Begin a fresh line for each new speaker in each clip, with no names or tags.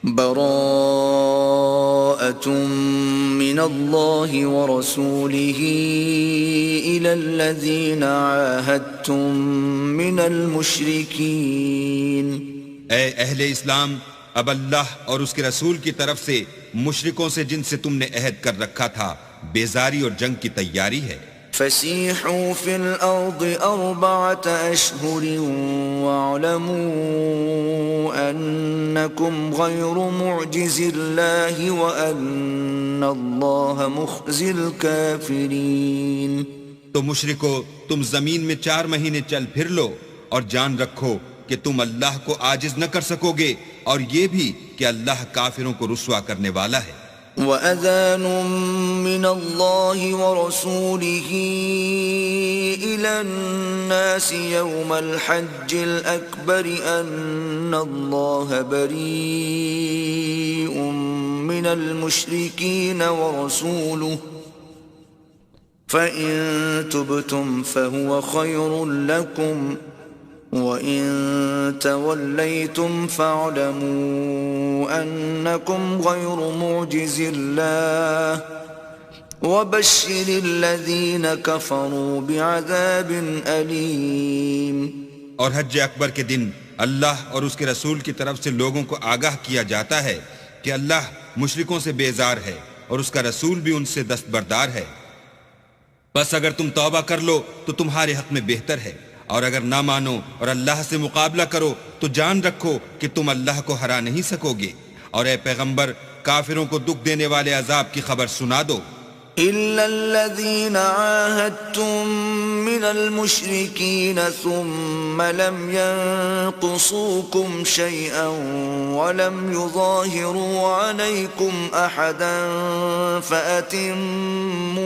براءة من الله ورسوله إلى الذين عاهدتم من المشركين.
اے اہل اسلام، اب اللہ اور اس کے رسول کی طرف سے مشرکوں سے جن سے تم نے عہد کر رکھا تھا بیزاری اور جنگ کی تیاری ہے.
فسيحوا في الأرض 4 أشهر واعلموا أنكم غير معجز الله وأن الله مخزي الكافرين.
تو مشرکو، تم زمین میں 4 مہینے چل پھر لو اور جان رکھو کہ تم اللہ کو عاجز نہ کر سکو گے، اور یہ بھی کہ اللہ کافروں کو رسوا کرنے والا ہے.
وَأَذَانٌ مِّنَ اللَّهِ وَرَسُولِهِ إِلَى النَّاسِ يَوْمَ الْحَجِّ الْأَكْبَرِ أَنَّ اللَّهَ بَرِيءٌ مِّنَ الْمُشْرِكِينَ وَرَسُولُهُ فَإِن تُبْتُمْ فَهُوَ خَيْرٌ لَّكُمْ وَإِن تَوَلَّيْتُمْ فَاعْلَمُوا أَنَّكُمْ غَيْرُ مُعْجِزِي اللَّهِ وَبَشِّرِ الَّذِينَ كَفَرُوا بِعَذَابٍ أَلِيمٍ.
اور حج اکبر کے دن اللہ اور اس کے رسول کی طرف سے لوگوں کو آگاہ کیا جاتا ہے کہ اللہ مشرکوں سے بیزار ہے اور اس کا رسول بھی ان سے دستبردار ہے. بس اگر تم توبہ کر لو تو تمہارے حق میں بہتر ہے، اور اگر نہ مانو اور اللہ سے مقابلہ کرو تو جان رکھو کہ تم اللہ کو ہرا نہیں سکو گے. اور اے پیغمبر، کافروں کو دکھ دینے والے عذاب کی خبر سنا دو.
إِلَّا الَّذِينَ عَاهَدتُّم مِّنَ الْمُشْرِكِينَ ثُمَّ لَمْ يَنقُصُوكُمْ شَيْئًا وَلَمْ يُظَاهِرُوا عَلَيْكُمْ أَحَدًا فَأَتِمُّوا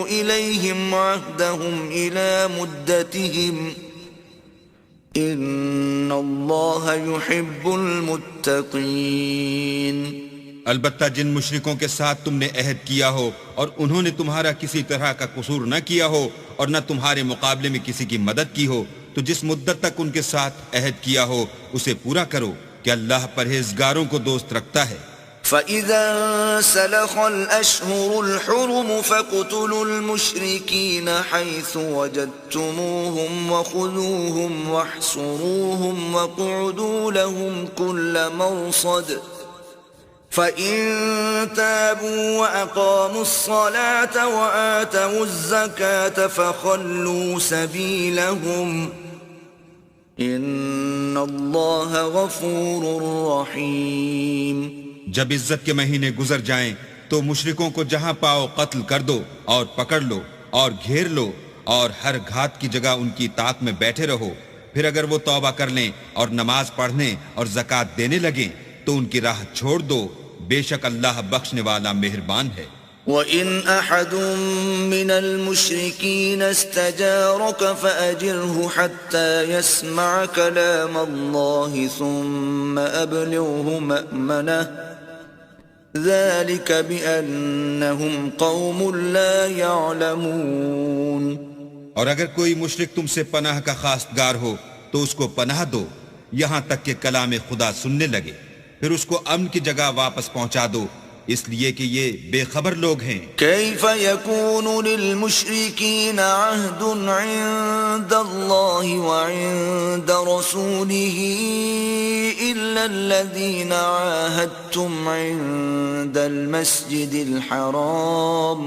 إِلَيْهِمْ عَهْدَهُمْ إِلَى مُدَّتِهِمْ إِنَّ اللَّهَ يُحِبُّ الْمُتَّقِينَ.
البتہ جن مشرکوں کے ساتھ تم نے عہد کیا ہو اور انہوں نے تمہارا کسی طرح کا قصور نہ کیا ہو اور نہ تمہارے مقابلے میں کسی کی مدد کی ہو، تو جس مدت تک ان کے ساتھ عہد کیا ہو اسے پورا کرو کہ اللہ پرہیزگاروں کو دوست رکھتا ہے.
فَإِذَا انسَلَخَ الْأَشْهُرُ الْحُرُمُ فَاقْتُلُوا الْمُشْرِكِينَ حَيْثُ وَجَدتُّمُوهُمْ وَخُذُوهُمْ وَاحْصُرُوهُمْ وَاقْعُدُوا لَهُمْ كُلَّ مَرْصَدٍ فَإِن تَابُوا وَأَقَامُوا الصَّلَاةَ وَآتَوُا الزَّكَاةَ فَخَلُّوا سَبِيلَهُمْ إِنَّ اللَّهَ غَفُورٌ رَّحِيمٌ.
جب عزت کے مہینے گزر جائیں تو مشرکوں کو جہاں پاؤ قتل کر دو اور پکڑ لو اور گھیر لو، اور ہر گھات کی جگہ ان کی اطاعت میں بیٹھے رہو. پھر اگر وہ توبہ کر لیں اور نماز پڑھنے اور زکوٰۃ دینے لگیں تو ان کی راہ چھوڑ دو، بے شک اللہ بخشنے والا مہربان ہے.
وَإِنْ أَحَدٌ مِّنَ الْمُشْرِكِينَ اسْتَجَارَكَ فَأَجِرْهُ حَتَّى يَسْمَعَ كَلَامَ اللَّهِ ثُمَّ أَبْلِغْهُ مَأْمَنَهُ ذَلِكَ بِأَنَّهُمْ قَوْمٌ لَا يَعْلَمُونَ.
اور اگر کوئی مشرک تم سے پناہ کا خواستگار ہو تو اس کو پناہ دو یہاں تک کہ کلام خدا سننے لگے، پھر اس کو امن کی جگہ واپس پہنچا دو، اس لیے کہ یہ بے خبر لوگ ہیں.
كيف يكون للمشركين عهد عند الله وعند رسوله إلا الذين عاهدتم عند المسجد الحرام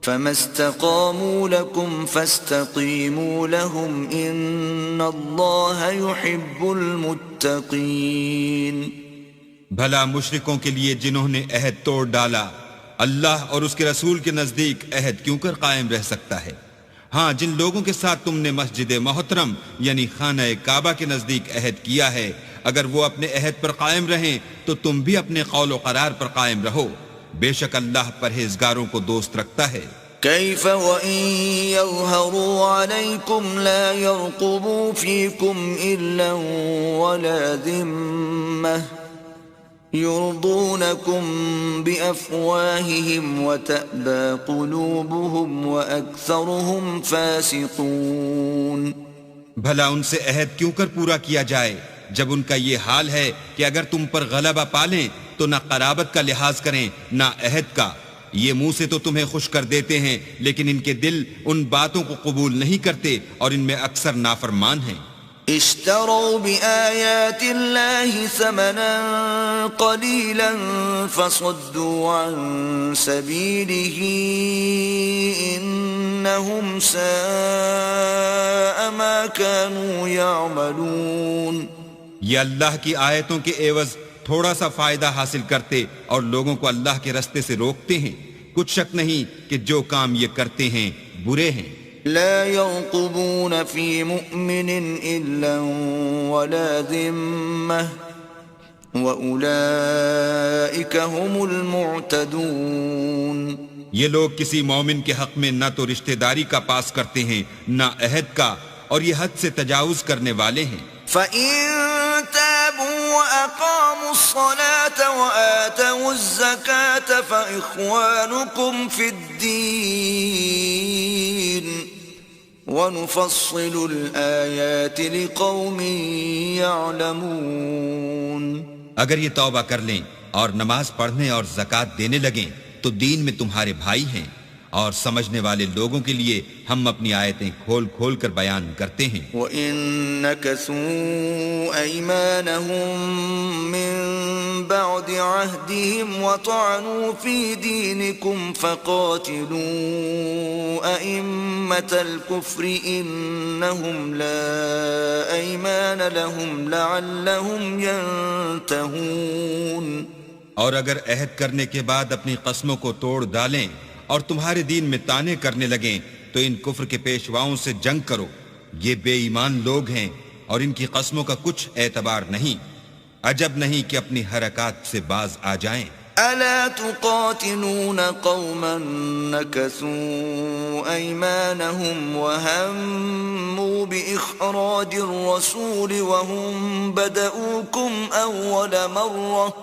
فما استقاموا لكم فاستقيموا لهم إن الله يحب المتقين.
بھلا مشرکوں کے لیے جنہوں نے عہد توڑ ڈالا اللہ اور اس کے رسول کے نزدیک عہد کیوں کر قائم رہ سکتا ہے؟ ہاں، جن لوگوں کے ساتھ تم نے مسجد محترم یعنی خانہ کعبہ کے نزدیک عہد کیا ہے، اگر وہ اپنے عہد پر قائم رہیں تو تم بھی اپنے قول و قرار پر قائم رہو، بے شک اللہ پرہیزگاروں کو دوست رکھتا ہے.
كيف وإن يظهروا عليكم لا يرقبوا فيكم إلا ولا ذمة يرضونكم بأفواههم وتأبى قلوبهم وأكثرهم فاسقون.
بھلا ان سے عہد کیوں کر پورا کیا جائے جب ان کا یہ حال ہے کہ اگر تم پر غلبہ پالیں تو نہ قرابت کا لحاظ کریں نہ عہد کا. یہ منہ سے تو تمہیں خوش کر دیتے ہیں لیکن ان کے دل ان باتوں کو قبول نہیں کرتے اور ان میں اکثر نافرمان ہیں.
اشتروا بآيات الله ثمنا قليلا فصدوا عن سبيله إنهم ساء ما كانوا يعملون.
یہ اللہ کی آیتوں کے عوض تھوڑا سا فائدہ حاصل کرتے اور لوگوں کو اللہ کے رستے سے روکتے ہیں. کچھ شک نہیں کہ جو کام یہ کرتے ہیں برے ہیں.
لا يرقبون في مؤمن إلا ولا ذمة وأولئك هم المعتدون.
یہ لوگ کسی مومن کے حق میں نہ تو رشتہ داری کا پاس کرتے ہیں نہ عہد کا اور یہ حد سے تجاوز کرنے والے ہیں.
فَإِن تَابُوا وَأَقَامُوا الصَّلَاةَ وَآتَوُا الزَّكَاةَ فَإِخْوَانُكُمْ فِي الدِّينِ وَنُفَصِّلُ الْآيَاتِ لِقَوْمٍ يَعْلَمُونَ.
اگر یہ توبہ کر لیں اور نماز پڑھنے اور زکوٰۃ دینے لگیں تو دین میں تمہارے بھائی ہیں اور سمجھنے والے لوگوں کے لیے ہم اپنی آیتیں کھول کھول کر بیان کرتے ہیں.
وَإِن نَكَثُوا أَيْمَانَهُم مِّن بَعْدِ عَهْدِهِمْ وَطَعَنُوا فِي دِينِكُمْ فَقَاتِلُوا أَئِمَّةَ الْكُفْرِ إِنَّهُمْ لَا أَيْمَانَ لَهُمْ لَعَلَّهُمْ يَنْتَهُونَ.
اور اگر عہد کرنے کے بعد اپنی قسموں کو توڑ ڈالیں اور تمہارے دین میں طعنے کرنے لگیں تو ان کفر کے پیشواؤں سے جنگ کرو. یہ بے ایمان لوگ ہیں اور ان کی قسموں کا کچھ اعتبار نہیں. عجب نہیں کہ اپنی حرکات سے باز آ جائیں.
ألا تقاتلون قوما نكثوا أيمانهم وهموا بإخراج الرسول وهم بدؤوكم أول مرة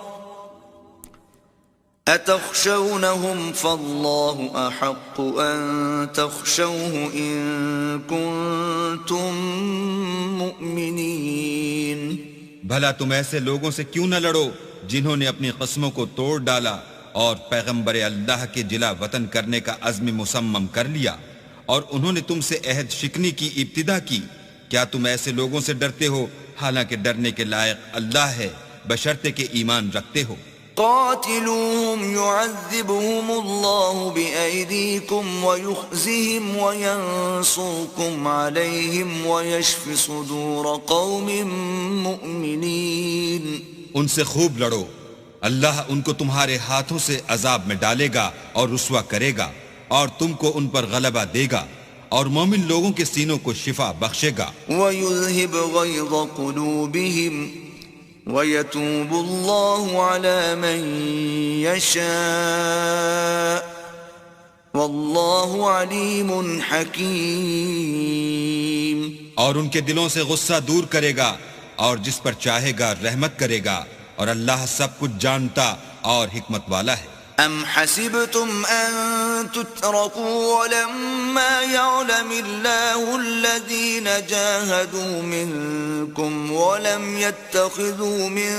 أتخشونهم فالله أحق أن تخشوه إن كنتم مؤمنين.
بھلا تم ایسے لوگوں سے کیوں نہ لڑو جنہوں نے اپنی قسموں کو توڑ ڈالا اور پیغمبر اللہ کے جلا وطن کرنے کا عزم مصمم کر لیا اور انہوں نے تم سے عہد شکنی کی ابتدا کی. کیا تم ایسے لوگوں سے ڈرتے ہو حالانکہ ڈرنے کے لائق اللہ ہے بشرطے کہ ایمان رکھتے ہو.
قاتلوهم يعذبهم الله بأيديكم ويخزهم وينصركم عليهم ويشف صدور قوم مؤمنين.
ان سے خوب لڑو، اللہ ان کو تمہارے ہاتھوں سے عذاب میں ڈالے گا اور رسوا کرے گا اور تم کو ان پر غلبہ دے گا اور مومن لوگوں کے سینوں کو شفا بخشے گا.
وَيُذْهِبْ غَيْظَ قُلُوبِهِمْ وَيَتُوبُ اللَّهُ عَلَى مَن يَشَاءُ وَاللَّهُ عَلِيمٌ حَكِيمٌ.
اور ان کے دلوں سے غصہ دور کرے گا اور جس پر چاہے گا رحمت کرے گا اور اللہ سب کچھ جانتا اور حکمت والا ہے.
أَمْ حَسِبْتُمْ أَن تُتْرَكُوا وَلَمَّا يَعْلَمِ اللَّهُ الَّذِينَ جَاهَدُوا مِنكُمْ وَلَمْ يَتَّخِذُوا مِن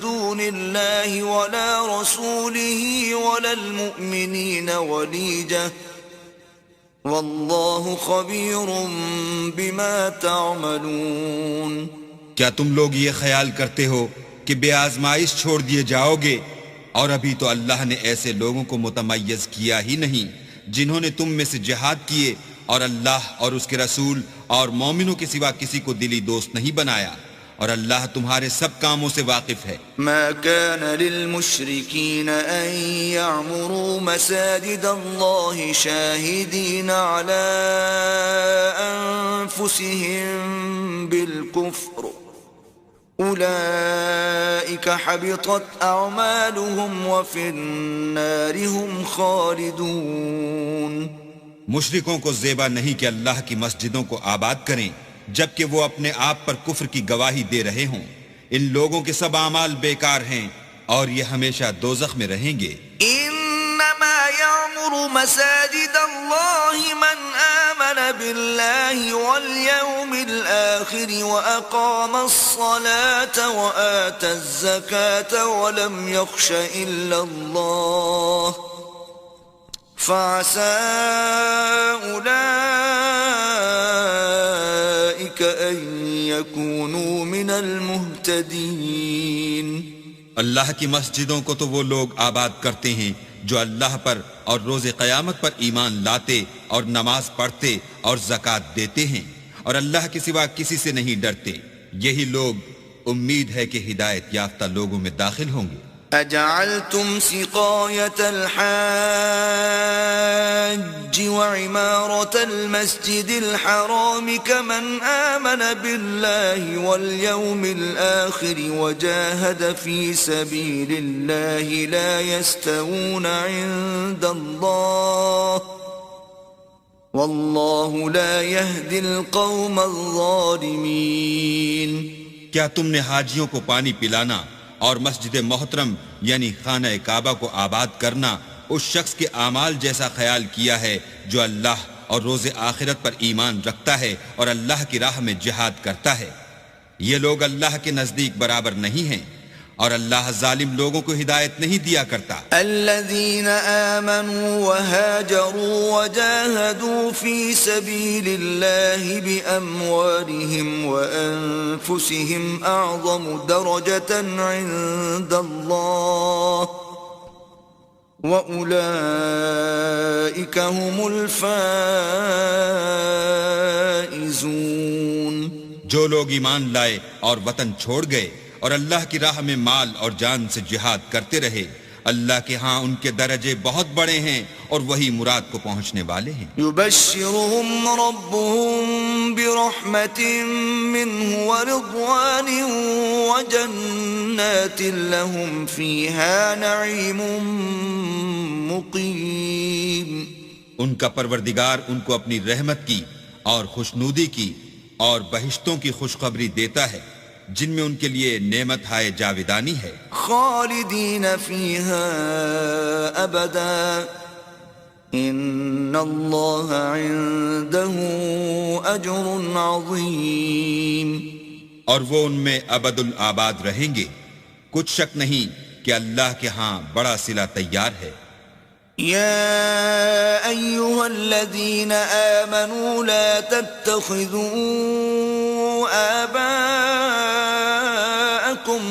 دُونِ اللَّهِ وَلَا رَسُولِهِ وَلَا الْمُؤْمِنِينَ وَلِيجَةً وَاللَّهُ خَبِيرٌ بِمَا تَعْمَلُونَ.
کیا تم لوگ یہ خیال کرتے ہو کہ بے آزمائش چھوڑ دیے جاؤ گے؟ اور ابھی تو اللہ نے ایسے لوگوں کو متمیز کیا ہی نہیں جنہوں نے تم میں سے جہاد کیے اور اللہ اور اس کے رسول اور مومنوں کے سوا کسی کو دلی دوست نہیں بنایا اور اللہ تمہارے سب کاموں سے واقف ہے.
ما كان للمشركين أن يعمروا مساجد الله شاهدين على أنفسهم بالكفر أولئك حبطت أعمالهم وفي النار هم خالدون.
مشرکوں کو زیبا نہیں کہ اللہ کی مسجدوں کو آباد کریں جبکہ وہ اپنے آپ پر کفر کی گواہی دے رہے ہوں. ان لوگوں کے سب اعمال بیکار ہیں اور یہ ہمیشہ دوزخ میں رہیں گے.
إنما إنما يعمر مساجد الله من آمن بالله واليوم الآخر وأقام الصلاة وآتى الزكاة ولم يخش إلا الله فعسى أولئك أن يكونوا من المهتدين.
اللہ کی مسجدوں کو تو وہ لوگ آباد کرتے ہیں جو اللہ پر اور روز قیامت پر ایمان لاتے اور نماز پڑھتے اور زکوٰۃ دیتے ہیں اور اللہ کے سوا کسی سے نہیں ڈرتے. یہی لوگ امید ہے کہ ہدایت یافتہ لوگوں میں داخل ہوں گے.
أجعلتم سقاية الحاج وعمارة المسجد الحرام كمن آمن بالله واليوم الآخر وجاهد في سبيل الله لا يستوون عند الله والله لا يهدي القوم الظالمين.
کیا تم نے حاجیوں کو پانی پلانا اور مسجد محترم یعنی خانہ کعبہ کو آباد کرنا اس شخص کے اعمال جیسا خیال کیا ہے جو اللہ اور روز آخرت پر ایمان رکھتا ہے اور اللہ کی راہ میں جہاد کرتا ہے؟ یہ لوگ اللہ کے نزدیک برابر نہیں ہیں اور اللہ ظالم لوگوں کو ہدایت نہیں دیا کرتا.
الذين آمنوا وهاجروا وجاهدوا في سبيل الله بأموالهم وأنفسهم أعظم درجة عند الله وأولئك هم الفائزون.
جو لوگ ایمان لائے اور وطن چھوڑ گئے اور اللہ کی راہ میں مال اور جان سے جہاد کرتے رہے اللہ کے ہاں ان کے درجے بہت بڑے ہیں اور وہی مراد کو پہنچنے والے ہیں.
يبشرهم ربهم برحمة منه ورضوان وجنات لهم فيها نعيم مقيم.
ان کا پروردگار ان کو اپنی رحمت کی اور خوشنودی کی اور بہشتوں کی خوشخبری دیتا ہے جن میں ان کے لیے نعمت ہائے جاویدانی ہے.
خالدین فیہا ابدا ان اللہ عنده اجر عظیم.
اور وہ ان میں ابد الآباد رہیں گے. کچھ شک نہیں کہ اللہ کے ہاں بڑا صلہ تیار ہے.
يا أيها الذين آمنوا لا تتخذوا آباءكم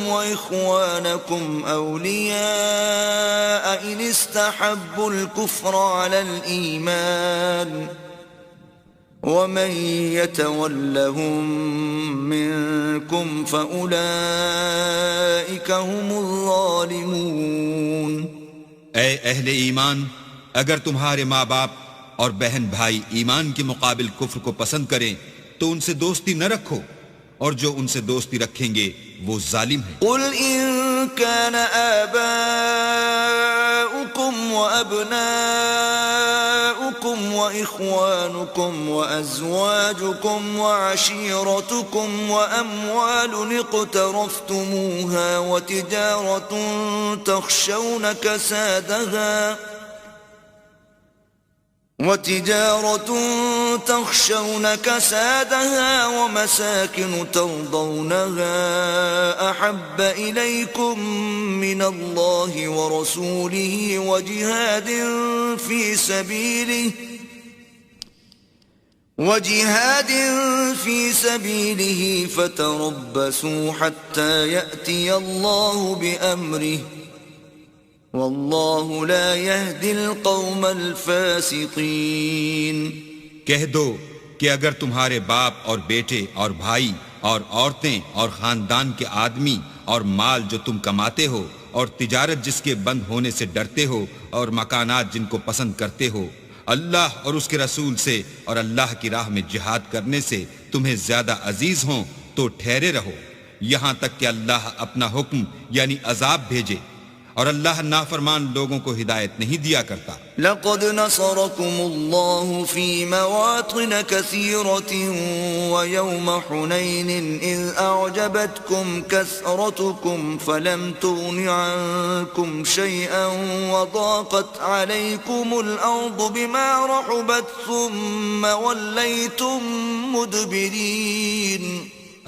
وإخوانكم أولياء إن استحبوا الكفر على الإيمان ومن يتولهم منكم فأولئك هم الظالمون.
اے اہل ایمان، اگر تمہارے ماں باپ اور بہن بھائی ایمان کے مقابل کفر کو پسند کریں تو ان سے دوستی نہ رکھو، اور جو ان سے دوستی رکھیں گے وہ ظالم ہیں.
قل ان كان آباؤكم وأبناؤكم وإخوانكم وأزواجكم وعشيرتكم وأموال اقترفتموها وتجارة تخشون كسادها ومساكن ترضونها أحب إليكم من الله ورسوله وجهاد في سبيله فتربصوا حتى يأتي الله بأمره واللہ لا يهدي القوم الفاسقین.
کہہ دو کہ اگر تمہارے باپ اور بیٹے اور بھائی اور عورتیں اور خاندان کے آدمی اور مال جو تم کماتے ہو اور تجارت جس کے بند ہونے سے ڈرتے ہو اور مکانات جن کو پسند کرتے ہو اللہ اور اس کے رسول سے اور اللہ کی راہ میں جہاد کرنے سے تمہیں زیادہ عزیز ہوں تو ٹھہرے رہو یہاں تک کہ اللہ اپنا حکم یعنی عذاب بھیجے. اور اللہ نافرمان لوگوں کو ہدایت نہیں دیا کرتا۔
لقد نصركم الله في مواطن كثيرة ويوم حنين إذ أعجبتكم كثرتكم فلم تغن عنكم شيئا وضاقت عليكم الأرض بما رحبت ثم وليتم مدبرين۔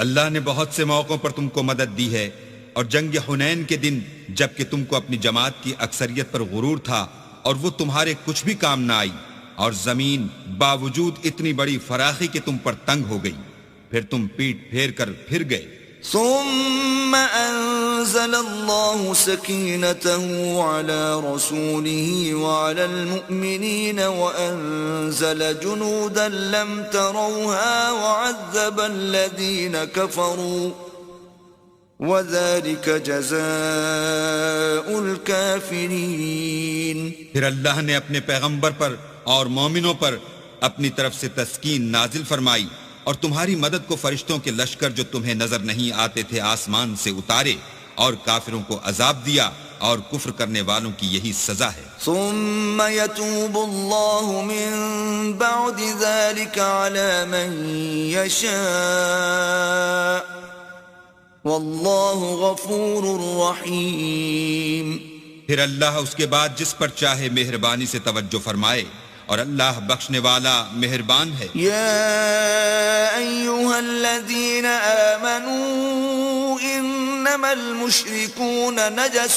اللہ نے بہت سے موقعوں پر تم کو مدد دی ہے، اور جنگ حنین کے دن جب کہ تم کو اپنی جماعت کی اکثریت پر غرور تھا اور وہ تمہارے کچھ بھی کام نہ آئی، اور زمین باوجود اتنی بڑی فراخی کہ تم پر تنگ ہو گئی، پھر تم پیٹ پھیر کر پھر گئے۔
ثم أنزل الله سكينته على رسوله وعلى المؤمنين وأنزل جنودا لم تروها وعذب الذين كفروا وَذَلِكَ جَزَاءُ الْكَافِرِينَ۔
پھر اللہ نے اپنے پیغمبر پر اور مومنوں پر اپنی طرف سے تسکین نازل فرمائی، اور تمہاری مدد کو فرشتوں کے لشکر جو تمہیں نظر نہیں آتے تھے آسمان سے اتارے، اور کافروں کو عذاب دیا، اور کفر کرنے والوں کی یہی سزا ہے۔
ثم يتوب الله من بعد ذلك على من يشاء واللہ غفور رحیم۔
پھر اللہ اس کے بعد جس پر چاہے مہربانی سے توجہ فرمائے، اور اللہ بخشنے والا مہربان ہے۔
یا ایہا الذین آمنوا انما المشرکون نجس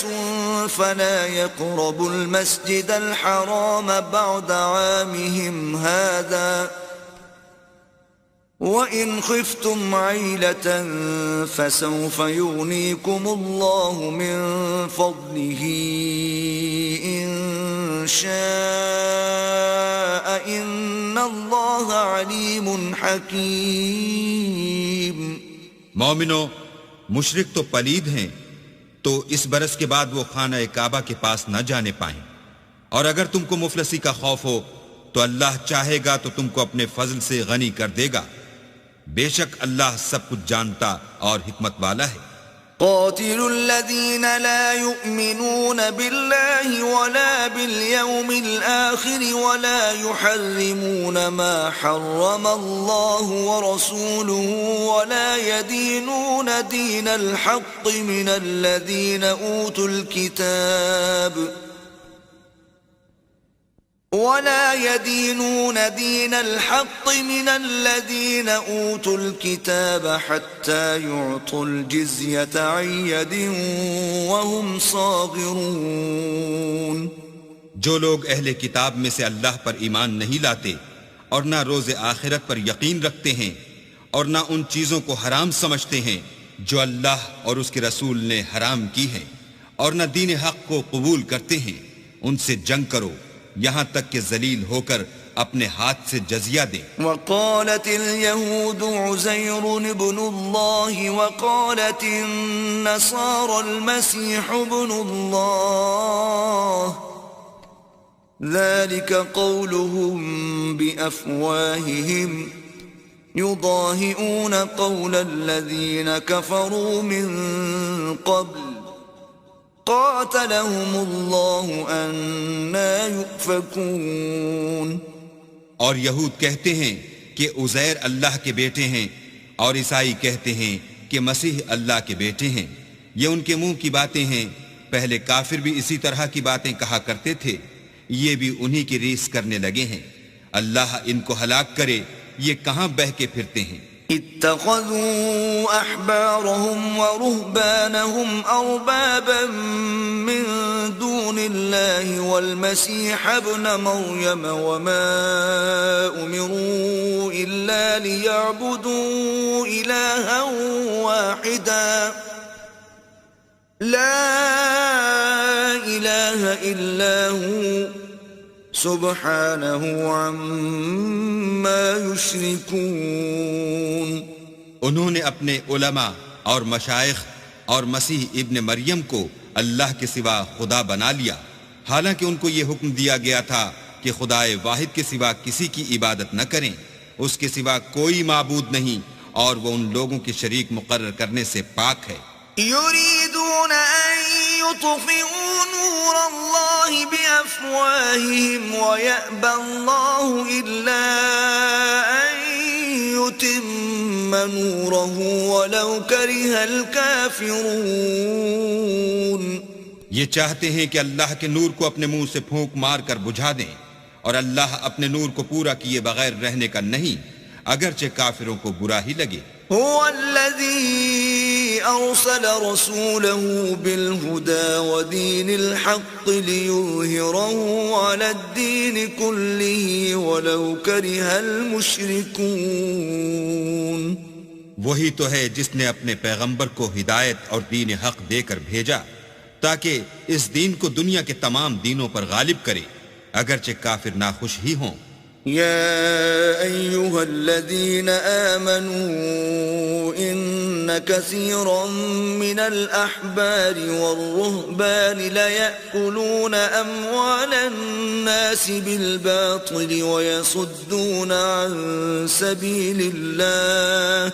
فلا يقربوا المسجد الحرام بعد عامهم هذا وَإِنْ خِفْتُمْ عَيْلَةً فَسَوْفَ يُغْنِيكُمُ اللَّهُ مِنْ فَضْلِهِ إِنْ شَاءَ إِنَّ اللَّهَ عَلِيمٌ حَكِيمٌ۔
مومنو، مشرک تو پلید ہیں، تو اس برس کے بعد وہ خانہ کعبہ کے پاس نہ جانے پائیں، اور اگر تم کو مفلسی کا خوف ہو تو اللہ چاہے گا تو تم کو اپنے فضل سے غنی کر دے گا، بے شک اللہ سب کچھ جانتا اور حکمت والا ہے۔
قاتلوا الذين لا يؤمنون بالله ولا باليوم الآخر ولا يحرمون ما حرم الله ورسوله ولا يدينون دين الحق من الذين أوتوا الكتاب حتى يعطوا الجزية عن يد وهم صاغرون۔
جو لوگ اہل کتاب میں سے اللہ پر ایمان نہیں لاتے اور نہ روز آخرت پر یقین رکھتے ہیں اور نہ ان چیزوں کو حرام سمجھتے ہیں جو اللہ اور اس کے رسول نے حرام کی ہیں، اور نہ دین حق کو قبول کرتے ہیں، ان سے جنگ کرو یہاں تک کہ ذلیل ہو کر اپنے ہاتھ سے جزیہ دیں۔
وقالت اليهود عزير ابن الله وقالت النصارى المسيح ابن الله ذلك قولهم بأفواههم يضاهئون قول الذين كفروا من قبل قاتلهم اللہ انا یؤفکون۔
اور یہود کہتے ہیں کہ عزیر اللہ کے بیٹے ہیں، اور عیسائی کہتے ہیں کہ مسیح اللہ کے بیٹے ہیں، یہ ان کے منہ کی باتیں ہیں، پہلے کافر بھی اسی طرح کی باتیں کہا کرتے تھے، یہ بھی انہی کی ریس کرنے لگے ہیں، اللہ ان کو ہلاک کرے، یہ کہاں بہہ کے پھرتے ہیں۔
اتخذوا احبارهم ورهبانهم اربابا من دون الله والمسيح ابن مريم وما امروا الا ليعبدوا الها واحدا لا اله الا هو سبحانہ عما یشرکون۔
انہوں نے اپنے علماء اور مشائخ اور مسیح ابن مریم کو اللہ کے سوا خدا بنا لیا، حالانکہ ان کو یہ حکم دیا گیا تھا کہ خدائے واحد کے سوا کسی کی عبادت نہ کریں، اس کے سوا کوئی معبود نہیں، اور وہ ان لوگوں کے شریک مقرر کرنے سے پاک ہے۔
یریدون ان ليطفئوا نور الله بأفواههم ويأبى الله إلا أن يتم نوره ولو كره الكافرون.
یہ چاہتے ہیں کہ اللہ کے نور کو اپنے منہ سے پھونک مار کر بجھا دیں، اور اللہ اپنے نور کو پورا کیے بغیر رہنے کا نہیں، اگرچہ کافروں کو برا ہی لگے.
هو الذي أرسل رسوله بالهدى ودين الحق ليظهره على الدين كله ولو كره المشركون.
وہی تو ہے جس نے اپنے پیغمبر کو ہدایت اور دین حق دے کر بھیجا تاکہ اس دین کو دنیا کے تمام دینوں پر غالب کرے، اگرچہ کافر ناخوش ہی ہوں.
يا أيها الذين آمنوا إن كثيرا من الأحبار والرهبان ليأكلون أموال الناس بالباطل ويصدون عن سبيل الله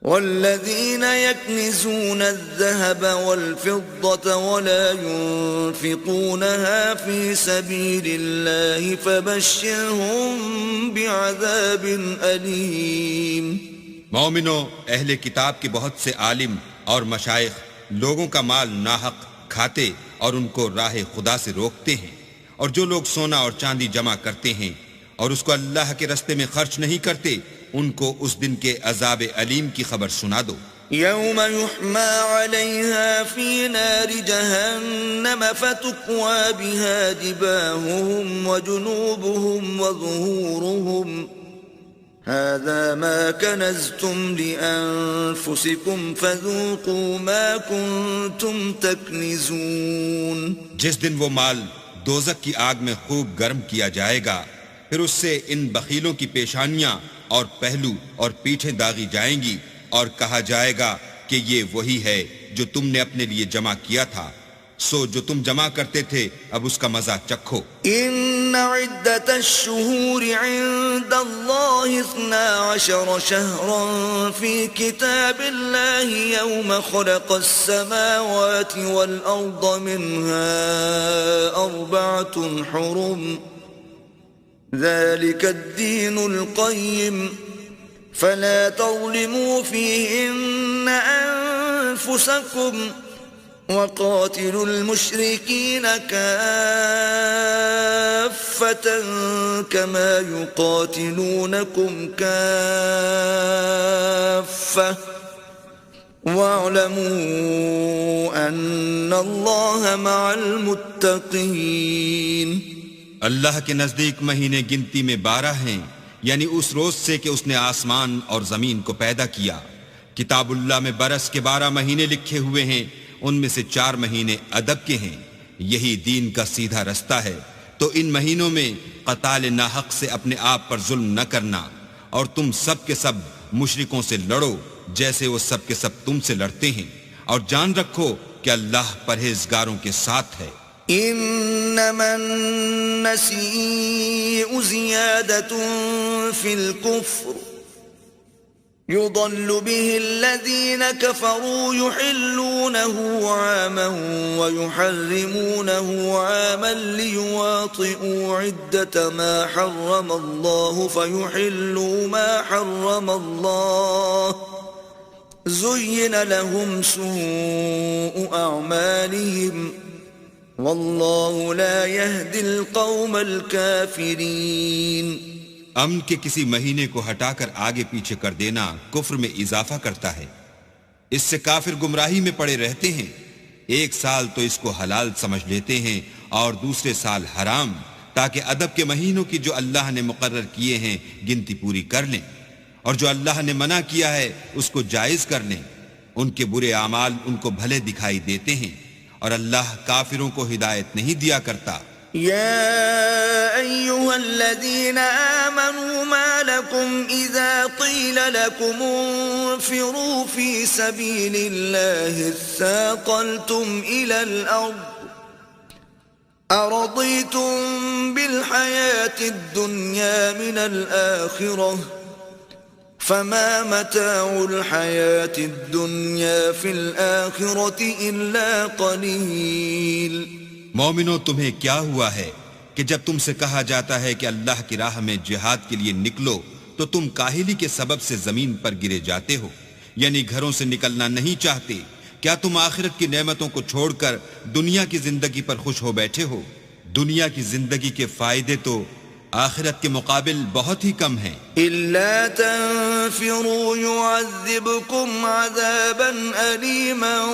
والذين يكنزون الذهب والفضة ولا ينفقونها في سبيل الله فبشرهم بعذاب أليم.
مومنو، اہل کتاب کے بہت سے عالم اور مشائخ لوگوں کا مال ناحق کھاتے اور ان کو راہ خدا سے روکتے ہیں، اور جو لوگ سونا اور چاندی جمع کرتے ہیں اور اس کو اللہ کے رستے میں خرچ نہیں کرتے، ان کو اس دن کے عذاب علیم کی خبر سنا دو.
يوم يحمى عليها في نار جهنم فتكوى بها جباههم وجنوبهم وظهورهم هذا ما كنزتم لأنفسكم فذوقوا ما كنتم تكنزون.
جس دن وہ مال دوزخ کی آگ میں خوب گرم کیا جائے گا، پھر اس سے ان بخیلوں کی پیشانیاں اور پہلو اور پیٹھیں داغی جائیں گی، اور کہا جائے گا کہ یہ وہی ہے جو تم نے اپنے لیے جمع کیا تھا، سو جو تم جمع کرتے تھے اب اس کا مزہ چکھو.
ان عدت الشہور عند اللہ 12 شہرا فی کتاب اللہ یوم خلق السماوات والارض منها 4 حرم ذلك الدين القيم فلا تظلموا فيهن أنفسكم وقاتلوا المشركين كافة كما يقاتلونكم كافة واعلموا أن الله مع المتقين.
اللہ کے نزدیک مہینے گنتی میں 12 ہیں، یعنی اس روز سے کہ اس نے آسمان اور زمین کو پیدا کیا. کتاب اللہ میں برس کے 12 مہینے لکھے ہوئے ہیں، ان میں سے 4 مہینے ادب کے ہیں. یہی دین کا سیدھا رستہ ہے. تو ان مہینوں میں قتال ناحق سے اپنے آپ پر ظلم نہ کرنا، اور تم سب کے سب مشرکوں سے لڑو جیسے وہ سب کے سب تم سے لڑتے ہیں، اور جان رکھو کہ اللہ پرہیزگاروں کے ساتھ ہے.
انما النسيء زيادة في الكفر يضل به الذين كفروا يحلونه عاما ويحرمونه عاما ليواطئوا عدة ما حرم الله فيحلوا ما حرم الله زين لهم سوء أعمالهم واللہ لا يهدي القوم الكافرین.
امن کے کسی مہینے کو ہٹا کر آگے پیچھے کر دینا کفر میں اضافہ کرتا ہے. اس سے کافر گمراہی میں پڑے رہتے ہیں. ایک سال تو اس کو حلال سمجھ لیتے ہیں اور دوسرے سال حرام، تاکہ ادب کے مہینوں کی جو اللہ نے مقرر کیے ہیں گنتی پوری کر لیں، اور جو اللہ نے منع کیا ہے اس کو جائز کر لیں. ان کے برے اعمال ان کو بھلے دکھائی دیتے ہیں، اور اللہ کافروں کو ہدایت نہیں دیا کرتا.
يا أيها الذين آمنوا ما لكم إذا قيل لكم انفروا في سبيل الله اثاقلتم إلى الأرض أرضيتم بالحياة الدنيا من الآخرة فما متاع الحياة الدنيا في الآخرة إلا قليل.
مومنو، تمہیں کیا ہوا ہے کہ جب تم سے کہا جاتا ہے کہ اللہ کی راہ میں جہاد کے لیے نکلو تو تم کاہلی کے سبب سے زمین پر گرے جاتے ہو، یعنی گھروں سے نکلنا نہیں چاہتے؟ کیا تم آخرت کی نعمتوں کو چھوڑ کر دنیا کی زندگی پر خوش ہو بیٹھے ہو؟ دنیا کی زندگی کے فائدے تو آخرت کے مقابل بہت ہی کم ہیں.
إلا تنفروا يعذبكم عذابا أليما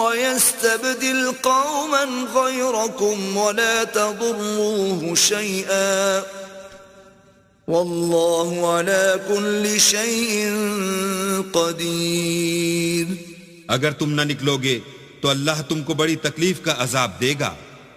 ويستبدل قوما غيركم ولا تضروه شيئا والله على كل شيء قدير.
اگر تم نہ نکلو گے تو اللہ تم کو بڑی تکلیف کا عذاب دے گا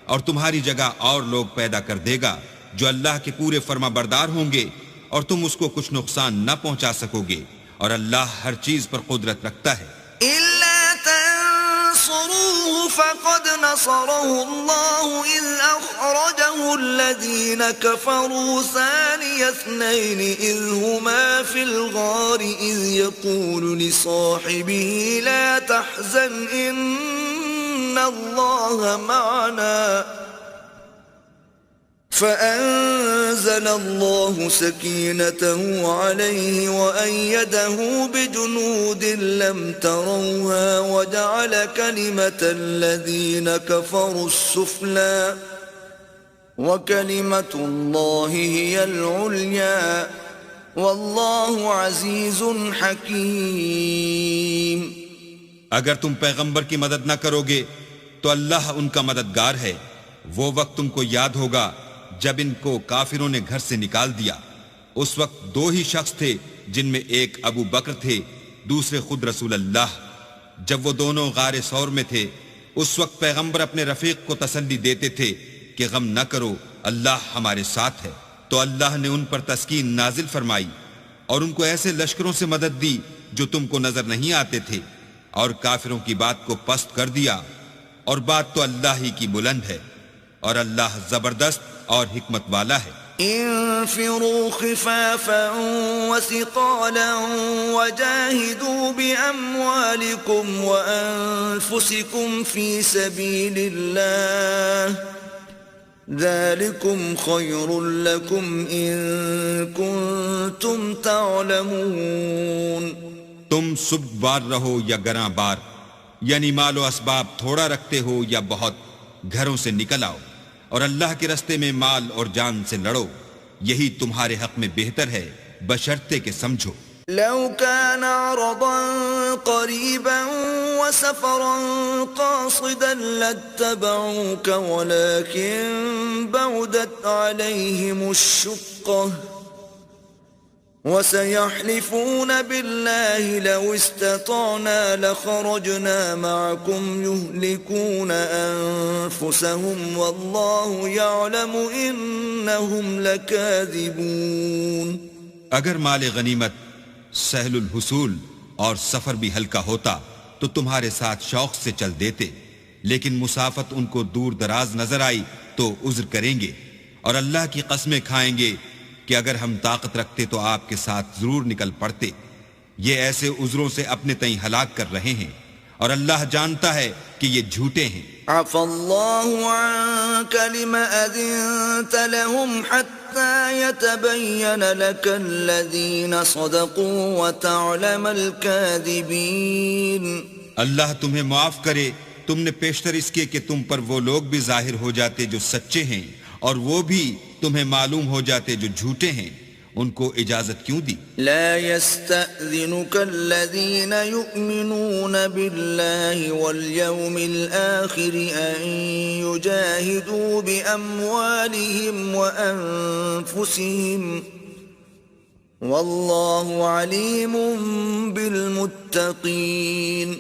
اور تمہاری جگہ اور لوگ پیدا کر دے گا جو اللہ کے پورے فرما بردار ہوں گے اور تم اس کو کچھ نقصان نہ پہنچا سکو گے، اور اللہ ہر چیز پر قدرت رکھتا ہے.
إلا تنصروه فقد نصره الله إذ أخرجه الذين كفروا ثاني اثنين إذ هما في الغار إذ يقول لصاحبه لا تحزن إن الله معنا فأنزل الله سكينته عليه وأيده بجنود لم تروها وجعل كلمة الذين كفروا السفلى وكلمة الله هي العليا والله عزيز حكيم.
اگر تم پیغمبر کی مدد نہ کرو گے تو اللہ ان کا مددگار ہے. وہ وقت تم کو یاد ہوگا جب ان کو کافروں نے گھر سے نکال دیا. اس وقت دو ہی شخص تھے جن میں ایک ابو بکر تھے، دوسرے خود رسول اللہ. جب وہ دونوں غار ثور میں تھے اس وقت پیغمبر اپنے رفیق کو تسلی دیتے تھے کہ غم نہ کرو، اللہ ہمارے ساتھ ہے. تو اللہ نے ان پر تسکین نازل فرمائی اور ان کو ایسے لشکروں سے مدد دی جو تم کو نظر نہیں آتے تھے، اور کافروں کی بات کو پست کر دیا، اور بات تو اللہ ہی کی بلند ہے، اور اللہ زبردست اور حکمت والا ہے.
انفروا خفافا وثقالا وجاهدوا بأموالكم وأنفسكم في سبيل الله ذلكم خير لكم إن كنتم تعلمون.
تم سبک بار رہو یا گراں بار، یعنی مال و اسباب تھوڑا رکھتے ہو یا بہت، گھروں سے نکل آؤ اور اللہ کے رستے میں مال اور جان سے لڑو، یہی تمہارے حق میں بہتر ہے بشرطے کہ سمجھو.
لو كان عرضا قريبا وسفرا قاصدا لاتبعوك ولكن بعدت عليهم الشقة وسيحلفون بالله لو استطعنا لخرجنا معكم يهلكون أنفسهم والله يعلم إنهم لكاذبون.
اگر مال غنیمت سہل الحصول اور سفر بھی ہلکا ہوتا تو تمہارے ساتھ شوق سے چل دیتے، لیکن مسافت ان کو دور دراز نظر آئی تو عذر کریں گے، اور اللہ کی قسمیں کھائیں گے کہ اگر ہم طاقت رکھتے تو آپ کے ساتھ ضرور نکل پڑتے. یہ ایسے عذروں سے اپنے تئیں ہلاک کر رہے ہیں، اور اللہ جانتا ہے کہ یہ جھوٹے ہیں.
عفى الله عنك لما أذنت لهم حتى يتبين لك الذين صدقوا وتعلم الكاذبين.
اللہ تمہیں معاف کرے، تم نے پیشتر اس کے کہ تم پر وہ لوگ بھی ظاہر ہو جاتے جو سچے ہیں، اور وہ بھی تمہیں معلوم ہو جاتے جو جھوٹے ہیں. ان کو اجازت کیوں دی؟
لا يستأذنك الذين يؤمنون بالله واليوم الآخر أن يجاهدوا بأموالهم وأنفسهم والله عليم بالمتقين.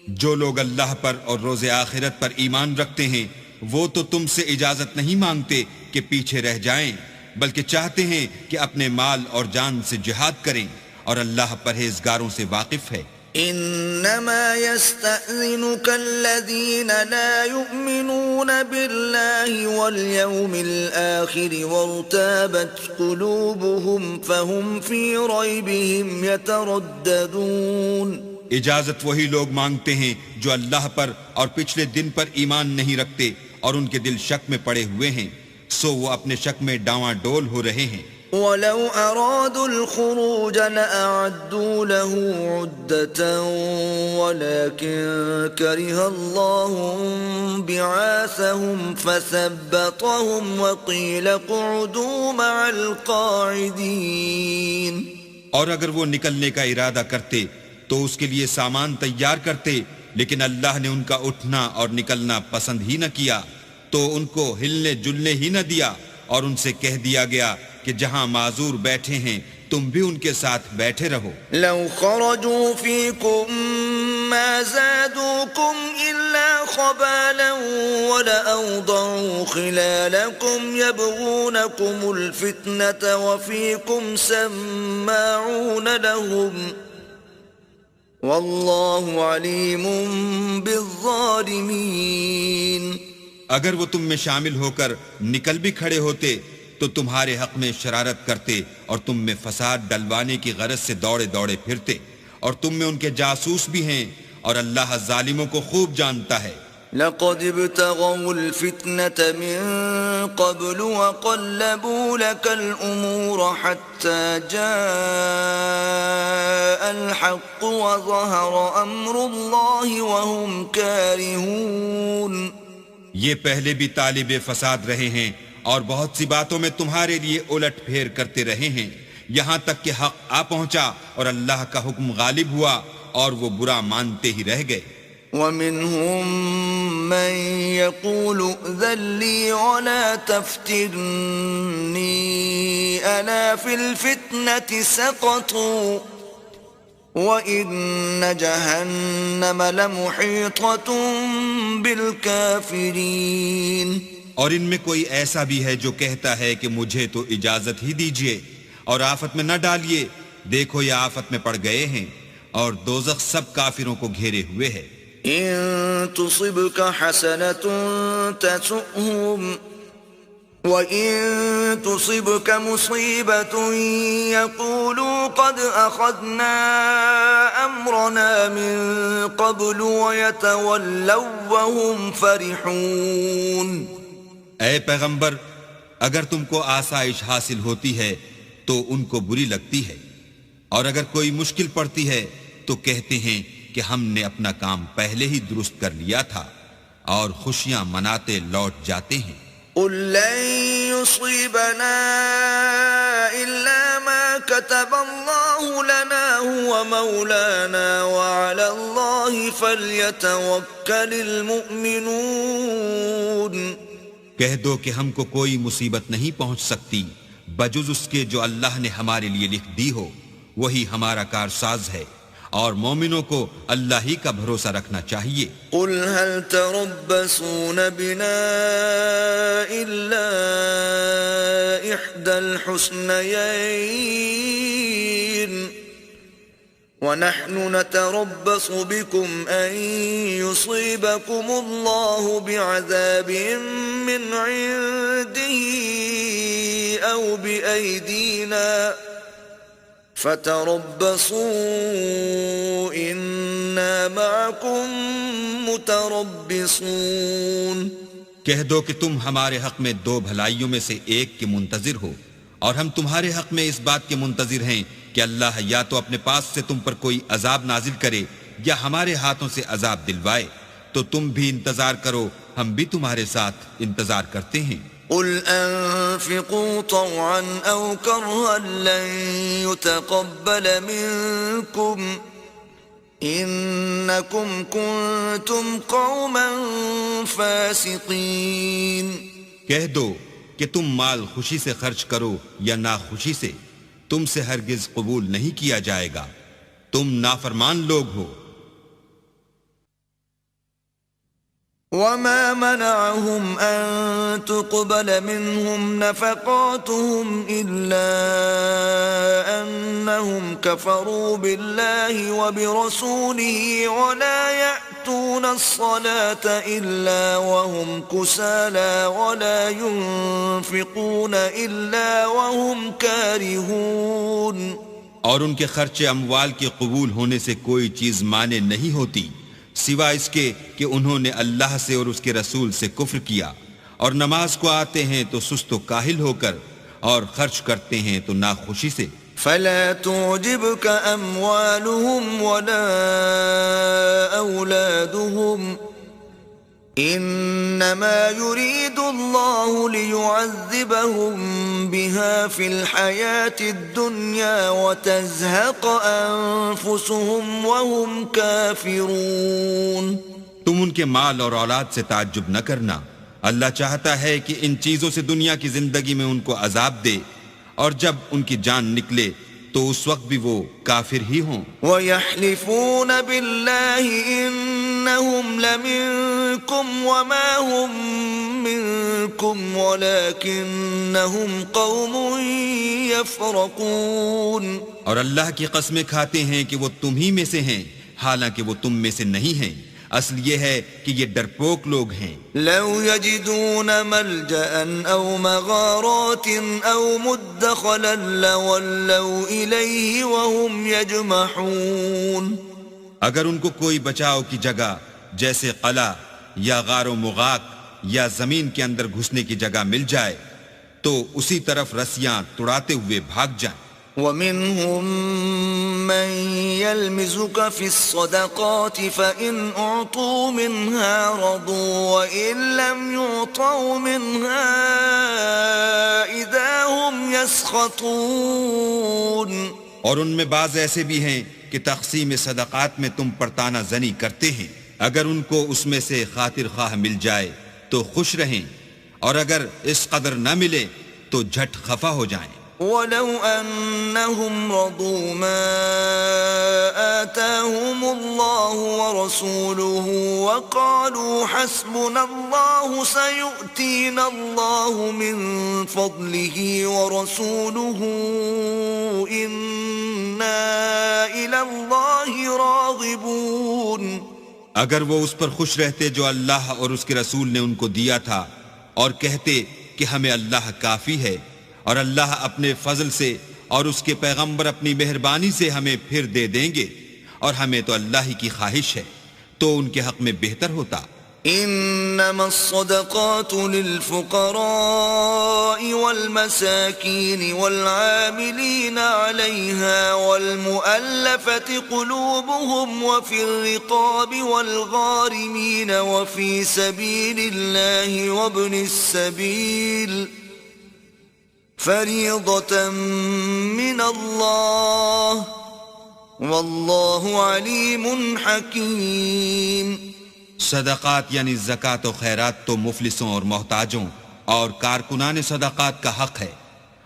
جو لوگ اللہ پر اور روز آخرت پر ایمان رکھتے ہیں وہ تو تم سے اجازت نہیں مانگتے کہ پیچھے رہ جائیں، بلکہ چاہتے ہیں کہ اپنے مال اور جان سے جہاد کریں، اور اللہ پرہیزگاروں سے واقف ہے.
إنما يستأذنك الذين لا يؤمنون بالله واليوم الآخر وارتابت قلوبهم فهم في ريبهم يترددون.
اجازت وہی لوگ مانگتے ہیں جو اللہ پر اور پچھلے دن پر ایمان نہیں رکھتے اور ان کے دل شک میں پڑے ہوئے ہیں، سو وہ اپنے شک میں ڈاواں ڈول ہو رہے ہیں.
وَلَوْ أَرَادُوا الْخُرُوجَ لَأَعَدُّوا لَهُ عُدَّةً وَلَكِنْ كَرِهَ اللَّهُ بِعَاثَهُمْ فَثَبَّطَهُمْ وَقِيلَ اقْعُدُوا مَعَ الْقَاعِدِينَ.
اور اگر وہ نکلنے کا ارادہ کرتے تو اس کے لیے سامان تیار کرتے، لیکن اللہ نے ان کا اٹھنا اور نکلنا پسند ہی نہ کیا، تو ان کو ہلنے جلنے ہی نہ دیا، اور ان سے کہہ دیا گیا کہ جہاں معذور بیٹھے ہیں تم بھی ان کے ساتھ بیٹھے رہو.
لو خرجوا فيكم ما زادوكم إلا خبالا ولأوضعوا خلالكم يبغونكم الفتنة وفيكم سماعون لهم والله عليم بالظالمين.
اگر وہ تم میں شامل ہو کر نکل بھی کھڑے ہوتے تو تمہارے حق میں شرارت کرتے اور تم میں فساد ڈلوانے کی غرض سے دوڑے دوڑے پھرتے، اور تم میں ان کے جاسوس بھی ہیں، اور اللہ ظالموں کو خوب جانتا ہے.
لقد ابتغوا الفتنة من قبل وقلبوا لك الأمور حتى جاء الحق وظهر أمر الله وهم كارهون.
یہ پہلے بھی طالب فساد رہے ہیں اور بہت سی باتوں میں تمہارے لیے الٹ پھیر کرتے رہے ہیں، یہاں تک کہ حق آ پہنچا اور اللہ کا حکم غالب ہوا اور وہ برا مانتے ہی رہ گئے.
وَمِنْهُمْ مَنْ يَقُولُ ائْذَنْ لِي وَلَا تَفْتِنِّي أَلَا فِي الْفِتْنَةِ سَقَطُوا وَإِنَّ جَهَنَّمَ لَمُحِيطَةٌ بِالْكَافِرِينَ.
اور ان میں کوئی ایسا بھی ہے جو کہتا ہے کہ مجھے تو اجازت ہی دیجئے اور آفت میں نہ ڈالیے، دیکھو یہ آفت میں پڑ گئے ہیں اور دوزخ سب کافروں کو گھیرے ہوئے ہے.
إن تصبك حسنة تسؤهم وإن تصبك مصيبة يقولوا قد أخذنا أمرنا من قبل ويتولوا وهم فرحون.
اے پیغمبر، اگر تم کو آسائش حاصل ہوتی ہے تو ان کو بری لگتی ہے، اور اگر کوئی مشکل پڑتی ہے تو کہتے ہیں کہ ہم نے اپنا کام پہلے ہی درست کر لیا تھا، اور خوشیاں مناتے لوٹ جاتے ہیں.
قل لن يصيبنا إلا ما كتب الله لنا هو مولانا وعلى الله فليتوكل المؤمنون.
کہہ دو کہ ہم کو کوئی مصیبت نہیں پہنچ سکتی بجز اس کے جو اللہ نے ہمارے لیے لکھ دی ہو، وہی ہمارا کارساز ہے، اور مومنوں کو اللہ ہی کا بھروسہ رکھنا چاہیے.
قل هل تربصون بنا إلا إحدى الحسنيين ونحن نتربص بكم أن يصيبكم الله بعذاب من عنده أو بأيدينا فتربصوا إنا معكم متربصون.
کہہ دو کہ تم ہمارے حق میں دو بھلائیوں میں سے ایک کے منتظر ہو، اور ہم تمہارے حق میں اس بات کے منتظر ہیں کہ اللہ یا تو اپنے پاس سے تم پر کوئی عذاب نازل کرے یا ہمارے ہاتھوں سے عذاب دلوائے، تو تم بھی انتظار کرو، ہم بھی تمہارے ساتھ انتظار کرتے ہیں.
قل أنفقوا طوعا أو كرها لن يتقبل منكم إنكم كنتم قوما فاسقين.
کہہ دو کہ تم مال خوشی سے خرچ کرو یا ناخوشی سے، تم سے ہرگز قبول نہیں کیا جائے گا، تم نافرمان لوگ ہو.
وما منعهم أن تقبل منهم نفقاتهم إلا أنهم كفروا بالله وبرسوله ولا يأتون الصلاة إلا وهم كسالى ولا ينفقون إلا وهم كارهون.
اور ان کے خرچے اموال کے قبول ہونے سے کوئی چیز مانے نہیں ہوتی سوا اس کے کہ انہوں نے اللہ سے اور اس کے رسول سے کفر کیا، اور نماز کو آتے ہیں تو سست و کاہل ہو کر، اور خرچ کرتے ہیں تو ناخوشی سے.
فلا تعجبك أموالهم ولا أولادهم إنما يريد الله ليعذبهم بها في الحياة الدنيا وتزهق أنفسهم وهم كافرون.
تم ان کے مال اور اولاد سے تعجب نہ کرنا، اللہ چاہتا ہے کہ ان چیزوں سے دنیا کی زندگی میں ان کو عذاب دے، اور جب ان کی جان نکلے تو اس وقت بھی وہ کافر ہی ہوں.
وَيَحْلِفُونَ بِاللَّهِ إِنَّهُمْ لَمِنكُمْ وَمَا هُمْ مِنكُمْ وَلَكِنَّهُمْ قَوْمٌ يَفْرَقُونَ.
اور اللہ کی قسمیں کھاتے ہیں کہ وہ تم ہی میں سے ہیں، حالانکہ وہ تم میں سے نہیں ہیں. اصل یہ ہے کہ یہ ڈرپوک لوگ ہیں.
لو يجدون ملجأ أو مغارات أو مدخلا لولوا إليه وهم يجمحون.
اگر ان کو کوئی بچاؤ کی جگہ جیسے قلعہ یا غار و مغاق یا زمین کے اندر گھسنے کی جگہ مل جائے تو اسی طرف رسیاں توڑاتے ہوئے بھاگ جائیں.
ومنهم من يلمزك في الصدقات فإن أعطوا منها رضوا وإن لم يعطوا منها إذا هم يسخطون.
اور ان میں بعض ایسے بھی ہیں کہ تقسیم صدقات میں تم پر تانا زنی کرتے ہیں، اگر ان کو اس میں سے خاطر خواہ مل جائے تو خوش رہیں، اور اگر اس قدر نہ ملے تو جھٹ خفا ہو جائیں.
ولو أنهم رضوا ما آتاهم الله ورسوله وقالوا حسبنا الله سيؤتينا الله من فضله ورسوله إنا إلى الله راغبون.
اگر وہ اس پر خوش رہتے جو اللہ اور اس کے رسول نے ان کو دیا تھا، اور کہتے کہ ہمیں اللہ کافی ہے، اور اللہ اپنے فضل سے اور اس کے پیغمبر اپنی مہربانی سے ہمیں پھر دے دیں گے، اور ہمیں تو اللہ ہی کی خواہش ہے، تو ان کے حق میں بہتر ہوتا.
انما الصدقات للفقراء والمساكين والعاملين عليها والمؤلفة قلوبهم وفي الرقاب والغارمين وفي سبيل الله وابن السبيل فریضة من اللہ واللہ علیم حکیم.
صدقات یعنی زکوٰۃ و خیرات تو مفلسوں اور محتاجوں اور کارکنان صدقات کا حق ہے،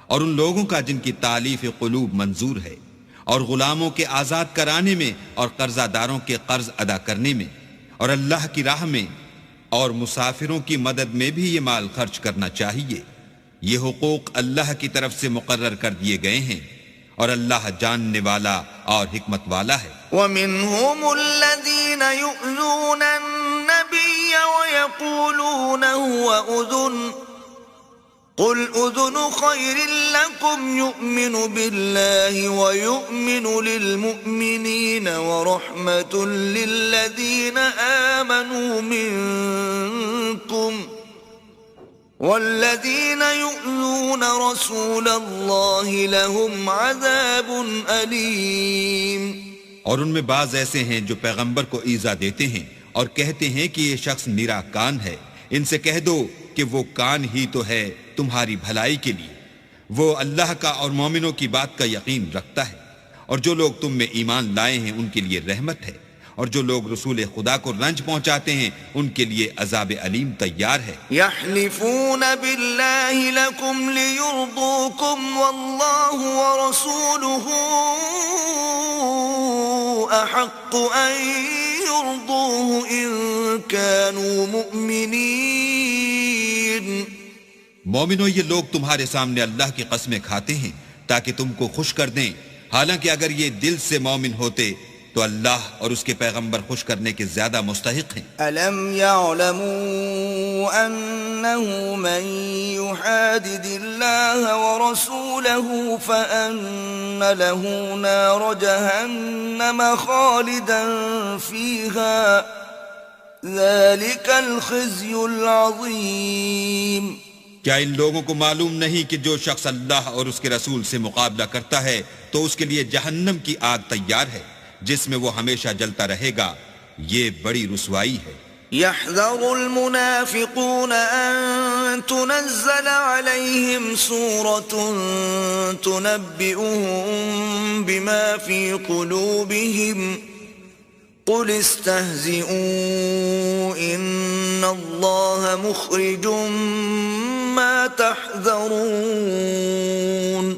اور ان لوگوں کا جن کی تالیف قلوب منظور ہے، اور غلاموں کے آزاد کرانے میں اور قرضہ داروں کے قرض ادا کرنے میں، اور اللہ کی راہ میں اور مسافروں کی مدد میں بھی یہ مال خرچ کرنا چاہیے. یہ حقوق اللہ کی طرف سے مقرر کر دیے گئے ہیں، اور اللہ جاننے والا اور حکمت والا ہے.
وَمِنْهُمُ الَّذِينَ يُؤْذُونَ النَّبِيَّ وَيَقُولُونَ هُوَ أُذُنٌ قُلْ أُذُنُ خَيْرٍ لَكُمْ يُؤْمِنُ بِاللَّهِ وَيُؤْمِنُ لِلْمُؤْمِنِينَ وَرَحْمَةٌ لِلَّذِينَ آمَنُوا مِنْكُمْ والذین یؤذون رسول اللہ لهم عذاب علیم.
اور ان میں بعض ایسے ہیں جو پیغمبر کو ایذا دیتے ہیں اور کہتے ہیں کہ یہ شخص نیرا کان ہے. ان سے کہہ دو کہ وہ کان ہی تو ہے تمہاری بھلائی کے لیے، وہ اللہ کا اور مومنوں کی بات کا یقین رکھتا ہے، اور جو لوگ تم میں ایمان لائے ہیں ان کے لیے رحمت ہے، اور جو لوگ رسول خدا کو رنج پہنچاتے ہیں ان کے لیے عذاب علیم تیار ہے.
یحلفون باللہ لکم لیرضوکم واللہ ورسولہ احق ان يرضوه إن كانوا مؤمنين
مومنو، یہ لوگ تمہارے سامنے اللہ کی قسمیں کھاتے ہیں تاکہ تم کو خوش کر دیں، حالانکہ اگر یہ دل سے مومن ہوتے تو اللہ اور اس کے پیغمبر خوش کرنے کے زیادہ مستحق ہیں۔
أَلَمْ يَعْلَمُوا أَنَّهُ مَن يُحَادِدِ اللَّهَ وَرَسُولَهُ فَأَنَّ لَهُ نَارَ جَهَنَّمَ خَالِدًا فِيهَا ذَلِكَ الْخِزْيُ الْعَظِيمُ۔
کیا ان لوگوں کو معلوم نہیں کہ جو شخص اللہ اور اس کے رسول سے مقابلہ کرتا ہے تو اس کے لیے جہنم کی آگ تیار ہے جس میں وہ ہمیشہ جلتا رہے گا، یہ بڑی رسوائی ہے۔
يحذر المنافقون أن تنزل عليهم سورة تنبئهم بما في قلوبهم قل استهزئوا إن الله مخرج ما تحذرون۔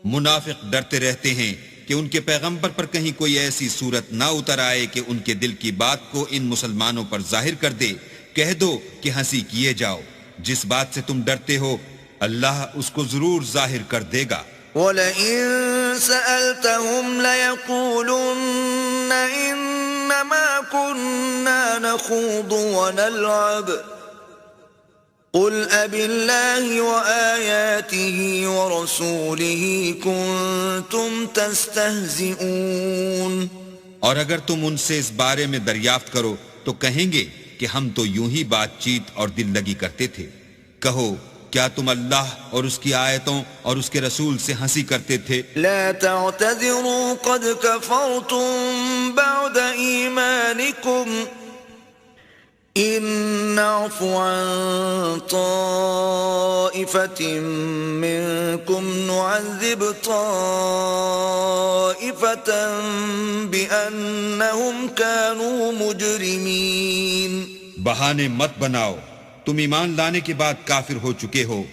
منافق ڈرتے رہتے ہیں کہ ان کے پیغمبر پر کہیں کوئی ایسی صورت نہ اتر آئے کہ ان کے دل کی بات کو ان مسلمانوں پر ظاہر کر دے۔ کہہ دو کہ ہنسی کیے جاؤ، جس بات سے تم ڈرتے ہو اللہ اس کو ضرور ظاہر کر دے گا۔
وَلَئِن سَأَلْتَهُمْ لَيَقُولُنَّ إِنَّمَا كُنَّا نَخُوضُ وَنَلْعَبُ قُلْ أَبِاللَّهِ وَآيَاتِهِ وَرَسُولِهِ كُنتُمْ تَسْتَهْزِئُونَ۔
اور اگر تم ان سے اس بارے میں دریافت کرو تو کہیں گے کہ ہم تو یوں ہی بات چیت اور دل لگی کرتے تھے۔ کہو کیا تم اللہ اور اس کی آیتوں اور اس کے رسول سے ہنسی کرتے تھے؟
لا تعتذروا قد كفرتم بعد ایمانکم ان نعفو عن طائفة منكم نعذب طائفة بأنهم كانوا مجرمين۔
بہانے مت بناؤ، تم ایمان لانے کے بعد کافر ہو چکے ہو۔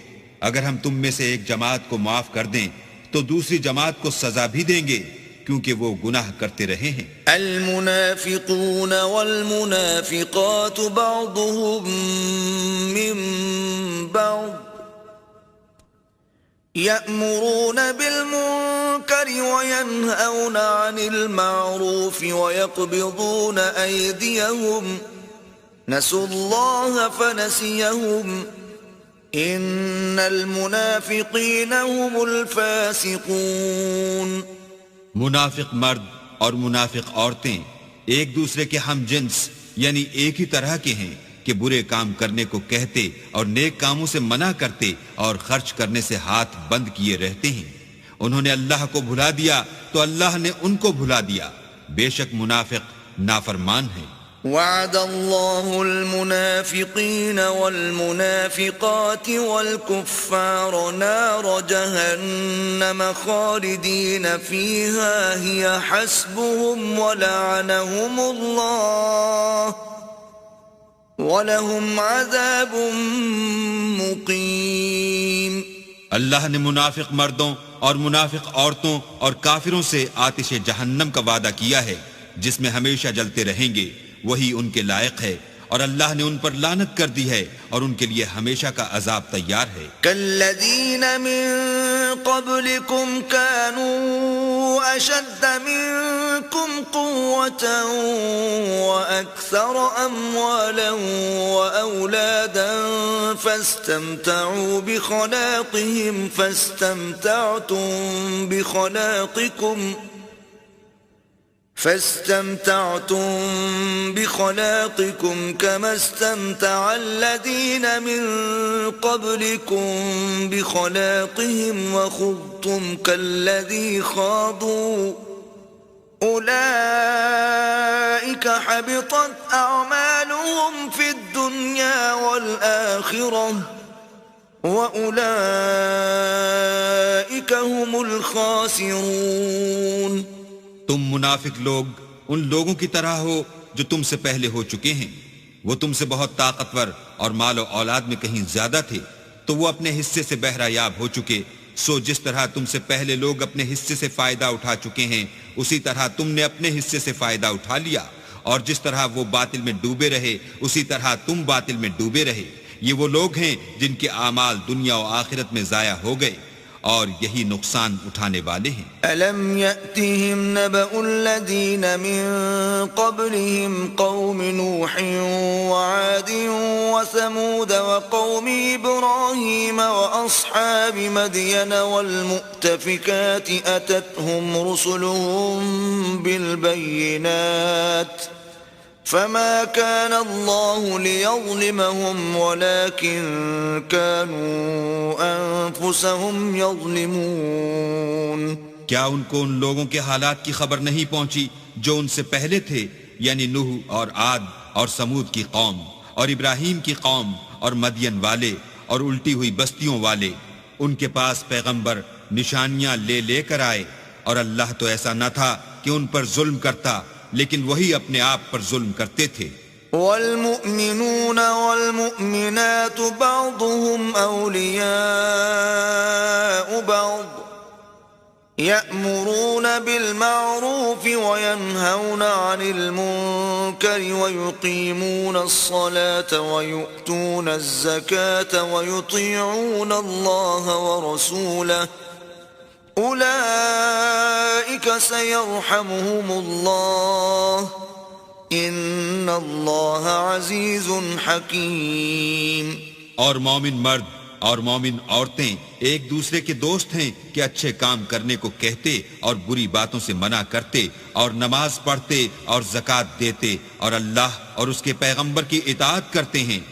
اگر ہم تم میں سے ایک جماعت کو معاف کر دیں تو دوسری جماعت کو سزا بھی دیں گے کیونکہ وہ گناہ کرتے رہے ہیں۔
المنافقون والمنافقات بعضهم من بعض يأمرون بالمنكر وينهون عن المعروف ويقبضون أيديهم نسوا الله فنسيهم إن المنافقين هم الفاسقون۔
منافق مرد اور منافق عورتیں ایک دوسرے کے ہم جنس یعنی ایک ہی طرح کے ہیں کہ برے کام کرنے کو کہتے اور نیک کاموں سے منع کرتے اور خرچ کرنے سے ہاتھ بند کیے رہتے ہیں۔ انہوں نے اللہ کو بھلا دیا تو اللہ نے ان کو بھلا دیا، بے شک منافق نافرمان ہیں۔
وعد الله المنافقين والمنافقات والكفار نار جهنم خالدين فيها هي حسبهم ولعنهم الله ولهم عذاب مقيم۔
اللہ نے منافق مردوں اور منافق عورتوں اور کافروں سے آتش جہنم کا وعدہ کیا ہے جس میں ہمیشہ جلتے رہیں گے، وہی ان کے لائق ہے، اور اللہ نے ان پر لعنت کر دی ہے اور ان کے لیے ہمیشہ کا عذاب تیار ہے۔
كالذین من قبلكم كانوا اشد منكم قوة واكثر اموالا واولادا فاستمتعوا بخلاقكم كما استمتع الذين من قبلكم بخلاقهم وخضتم كالذي خاضوا أولئك حبطت أعمالهم في الدنيا والآخرة وأولئك هم الخاسرون۔
تم منافق لوگ ان لوگوں کی طرح ہو جو تم سے پہلے ہو چکے ہیں، وہ تم سے بہت طاقتور اور مال و اولاد میں کہیں زیادہ تھے تو وہ اپنے حصے سے بہرہ یاب ہو چکے، سو جس طرح تم سے پہلے لوگ اپنے حصے سے فائدہ اٹھا چکے ہیں اسی طرح تم نے اپنے حصے سے فائدہ اٹھا لیا، اور جس طرح وہ باطل میں ڈوبے رہے اسی طرح تم باطل میں ڈوبے رہے. یہ وہ لوگ ہیں جن کے اعمال دنیا و آخرت میں ضائع ہو گئے اور یہی نقصان اٹھانے والے ہیں.
أَلَمْ يَأْتِهِمْ نَبَأُ الَّذِينَ مِن قَبْلِهِمْ قَوْمِ نُوحٍ وَعَادٍ وَثَمُودَ وَقَوْمِ إِبْرَاهِيمَ وَأَصْحَابِ مَدْيَنَ وَالْمُؤْتَفِكَاتِ أَتَتْهُمْ رُسُلُهُم بِالْبَيِّنَاتِ فما كان الله ليظلمهم ولكن كانوا أنفسهم يظلمون.
کیا ان کو ان لوگوں کے حالات کی خبر نہیں پہنچی جو ان سے پہلے تھے، یعنی نوح اور عاد اور سمود کی قوم اور ابراہیم کی قوم اور مدین والے اور الٹی ہوئی بستیوں والے؟ ان کے پاس پیغمبر نشانیاں لے لے کر آئے، اور اللہ تو ایسا نہ تھا کہ ان پر ظلم کرتا، لیکن وہی اپنے آپ پر ظلم کرتے تھے.
والمؤمنون والمؤمنات بعضهم أولياء بعض يأمرون بالمعروف وينهون عن المنكر ويقيمون الصلاة ويؤتون الزكاة ويطيعون الله ورسوله أولئك سيرحمهم الله إن الله عزيز حكيم.
اور مومن مرد اور مومن عورتیں ایک دوسرے کے دوست ہیں کہ اچھے کام کرنے کو کہتے اور بری باتوں سے منع کرتے اور نماز پڑھتے اور زکوٰۃ دیتے اور اللہ اور اس کے پیغمبر کی اطاعت کرتے ہیں.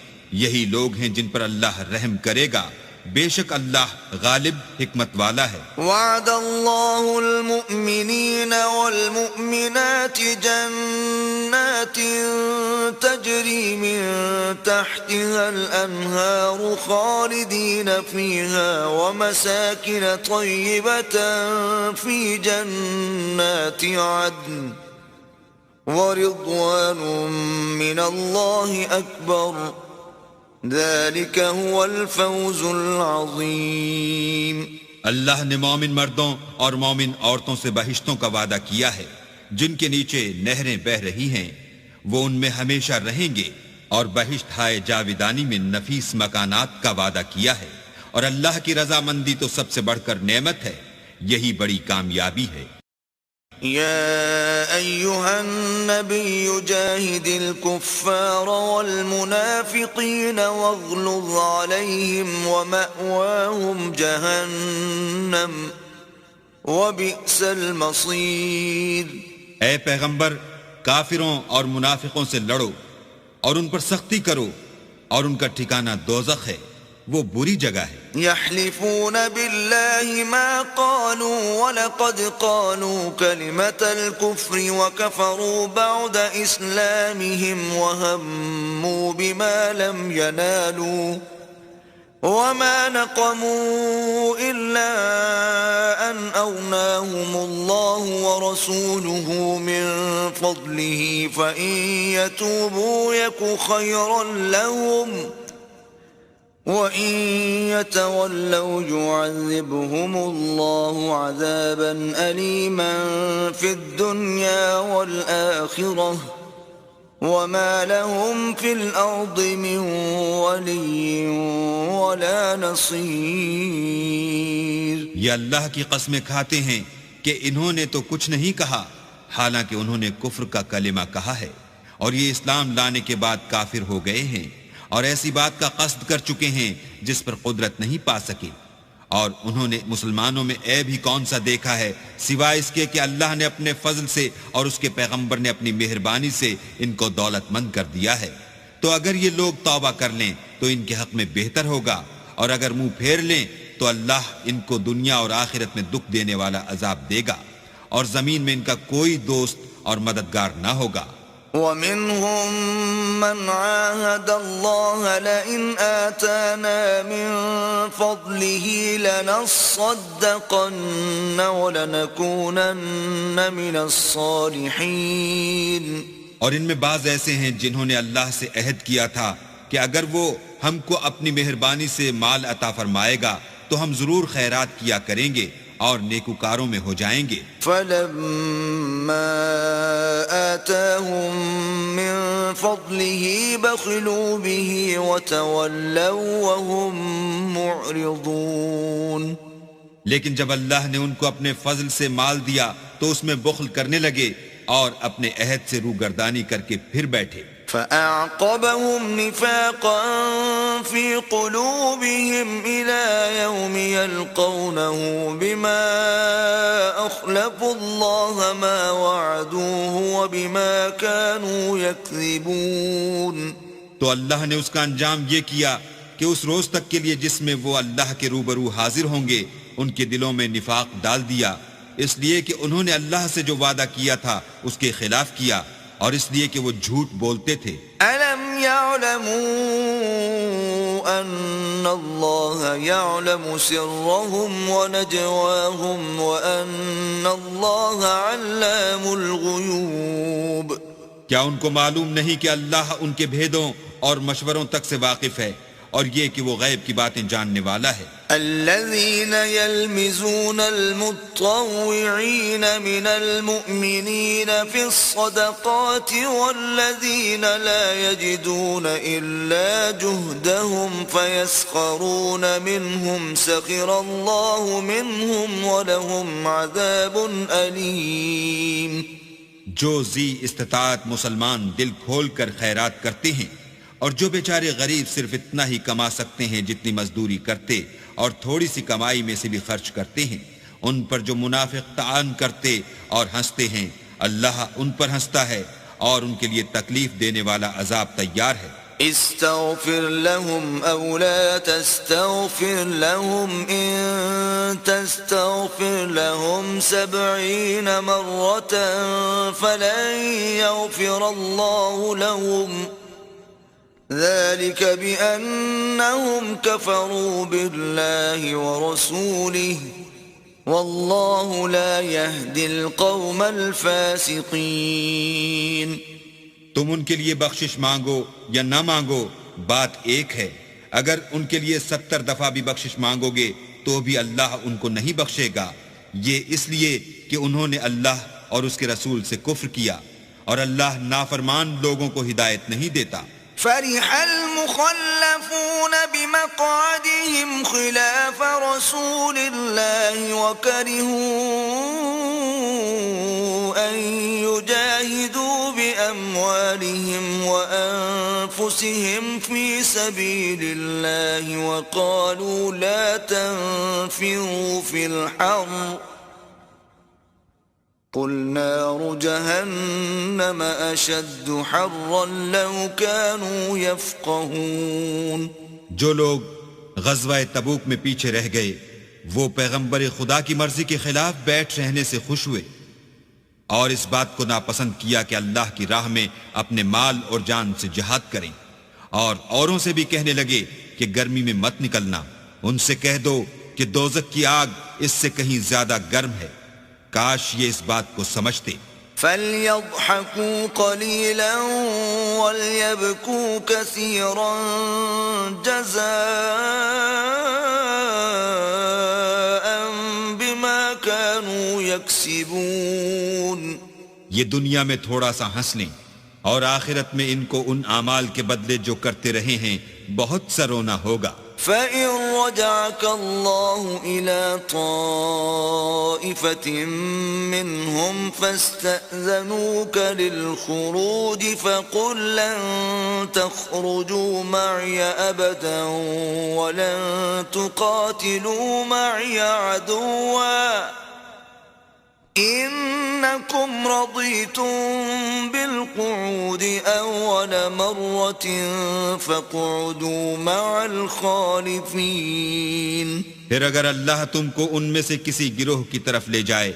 یہی لوگ ہیں جن پر اللہ رحم کرے گا، بے شک اللہ غالب حکمت والا ہے.
وعد الله المؤمنين والمؤمنات جنات تجري من تحتها الأنهار خالدين فيها ومساكن طيبة في جنات عدن ورضوان من الله أكبر ذلك هو الفوز العظیم.
اللہ نے مومن مردوں اور مومن عورتوں سے بہشتوں کا وعدہ کیا ہے جن کے نیچے نہریں بہہ رہی ہیں، وہ ان میں ہمیشہ رہیں گے، اور بہشت ہائے جاویدانی میں نفیس مکانات کا وعدہ کیا ہے، اور اللہ کی رضامندی تو سب سے بڑھ کر نعمت ہے، یہی بڑی کامیابی ہے.
يا أيها النبي جاهد الكفار والمنافقين واغلظ عليهم ومأواهم جهنم وبئس المصير.
اے پیغمبر، کافروں اور منافقوں سے لڑو اور ان پر سختی کرو، اور ان کا ٹھکانہ دوزخ ہے، وہ بری جگہ ہے.
يحلفون بالله ما قالوا ولقد قالوا كلمة الكفر وكفروا بعد إسلامهم وهموا بما لم ينالوا وما نقموا إلا أن أغناهم الله ورسوله من فضله فإن يتوبوا يك خيرا لهم وَإِن يَتَوَلَّوْا يُعَذِّبْهُمُ اللَّهُ عَذَابًا أَلِيمًا فِي الدُّنْيَا وَالْآخِرَةِ وَمَا لَهُمْ فِي الْأَرْضِ مِنْ وَلِيٍّ وَلَا نَصِيرٍ.
یہ اللہ کی قسمیں کھاتے ہیں کہ انہوں نے تو کچھ نہیں کہا، حالانکہ انہوں نے کفر کا کلمہ کہا ہے، اور یہ اسلام لانے کے بعد کافر ہو گئے ہیں، اور ایسی بات کا قصد کر چکے ہیں جس پر قدرت نہیں پا سکے. اور انہوں نے مسلمانوں میں عیب ہی کون سا دیکھا ہے سوائے اس کے کہ اللہ نے اپنے فضل سے اور اس کے پیغمبر نے اپنی مہربانی سے ان کو دولت مند کر دیا ہے. تو اگر یہ لوگ توبہ کر لیں تو ان کے حق میں بہتر ہوگا، اور اگر منہ پھیر لیں تو اللہ ان کو دنیا اور آخرت میں دکھ دینے والا عذاب دے گا، اور زمین میں ان کا کوئی دوست اور مددگار نہ ہوگا.
وَمِنْهُمْ مَنْ عَاهَدَ اللَّهَ لَئِنْ آتَانَا مِنْ فَضْلِهِ لَنَصَّدَّقَنَّ وَلَنَكُونَنَّ مِنَ الصَّالِحِينَ.
اور ان میں بعض ایسے ہیں جنہوں نے اللہ سے عہد کیا تھا کہ اگر وہ ہم کو اپنی مہربانی سے مال عطا فرمائے گا تو ہم ضرور خیرات کیا کریں گے اور نیکوکاروں میں ہو جائیں گے۔
فلما آتاهم من فضله بخلوا به وتولوا وهم معرضون۔
لیکن جب اللہ نے ان کو اپنے فضل سے مال دیا تو اس میں بخل کرنے لگے اور اپنے عہد سے روگردانی کر کے پھر بیٹھے۔
فأعقبهم نفاقا في قلوبهم إلى يوم يلقونه بما أخلفوا الله ما وعدوه وبما كانوا يكذبون۔
تو اللہ نے اس کا انجام یہ کیا کہ اس روز تک کے لیے جس میں وہ اللہ کے روبرو حاضر ہوں گے ان کے دلوں میں نفاق ڈال دیا، اس لیے کہ انہوں نے اللہ سے جو وعدہ کیا تھا اس کے خلاف کیا، اور اس لیے کہ وہ جھوٹ بولتے تھے۔
أَلَمْ يَعْلَمُوا أَنَّ اللَّهَ يَعْلَمُ سِرَّهُمْ وَنَجْوَاهُمْ وَأَنَّ اللَّهَ عَلَّامُ الْغُيُوبِ۔
کیا ان کو معلوم نہیں کہ اللہ ان کے بھیدوں اور مشوروں تک سے واقف ہے، اور یہ کہ وہ غیب کی باتیں جاننے والا ہے۔
الذين يلمزون المطوعين من المؤمنين في الصدقات والذين لا يجدون إلا جهدهم فيسخرون منهم سخر الله منهم ولهم عذاب أليم۔
جو ذی استطاعت مسلمان دل کھول کر خیرات کرتے ہیں، اور جو بیچارے غریب صرف اتنا ہی کما سکتے ہیں جتنی مزدوری کرتے اور تھوڑی سی کمائی میں سے بھی خرچ کرتے ہیں، ان پر جو منافق طعن کرتے اور ہنستے ہیں، اللہ ان پر ہنستا ہے اور ان کے لیے تکلیف دینے والا عذاب تیار ہے۔
استغفر لهم او لا تستغفر لهم ان تستغفر لهم 70 مرة فلن يغفر الله لهم ذلك بأنهم كفروا بالله ورسوله والله لا يهدي القوم الفاسقين۔
تم ان کے لیے بخشش مانگو یا نہ مانگو، بات ایک ہے۔ اگر ان کے لیے 70 دفعہ بھی بخشش مانگو گے تو بھی اللہ ان کو نہیں بخشے گا، یہ اس لیے کہ انہوں نے اللہ اور اس کے رسول سے کفر کیا، اور اللہ نافرمان لوگوں کو ہدایت نہیں دیتا۔
فرح المخلفون بمقعدهم خلاف رسول الله وكرهوا أن يجاهدوا بأموالهم وأنفسهم في سبيل الله وقالوا لا تنفروا في الحر قل نار جهنم أشد حرا لو كانوا يفقهون۔
جو لوگ غزوہ تبوک میں پیچھے رہ گئے وہ پیغمبر خدا کی مرضی کے خلاف بیٹھ رہنے سے خوش ہوئے اور اس بات کو ناپسند کیا کہ اللہ کی راہ میں اپنے مال اور جان سے جہاد کریں، اور اوروں سے بھی کہنے لگے کہ گرمی میں مت نکلنا۔ ان سے کہہ دو کہ دوزخ کی آگ اس سے کہیں زیادہ گرم ہے، کاش یہ اس بات کو سمجھتے۔
فَلْيَضْحَكُوا قَلِيلًا وَلْيَبْكُوا كَثِيرًا جَزَاءً بِمَا كَانُوا يَكْسِبُونَ۔
یہ دنیا میں تھوڑا سا ہنس لیں، اور آخرت میں ان کو ان اعمال کے بدلے جو کرتے رہے ہیں بہت سا رونا ہوگا۔
فَإِن رَّجَعَكَ اللَّهُ إِلَىٰ طَائِفَةٍ مِّنْهُمْ فَاسْتَأْذَنُوكَ لِلْخُرُوجِ فَقُل لَّن تَخْرُجُوا مَعِيَ أَبَدًا وَلَن تُقَاتِلُوا مَعِيَ عَدُوًّا إِنَّكُمْ رَضِيتُم بِالْقُعُودِ أَوَّلَ مَرَّةٍ فَاقْعُدُوا مَعَ الْخَالِفِينَ۔
پھر اگر اللہ تم کو ان میں سے کسی گروہ کی طرف لے جائے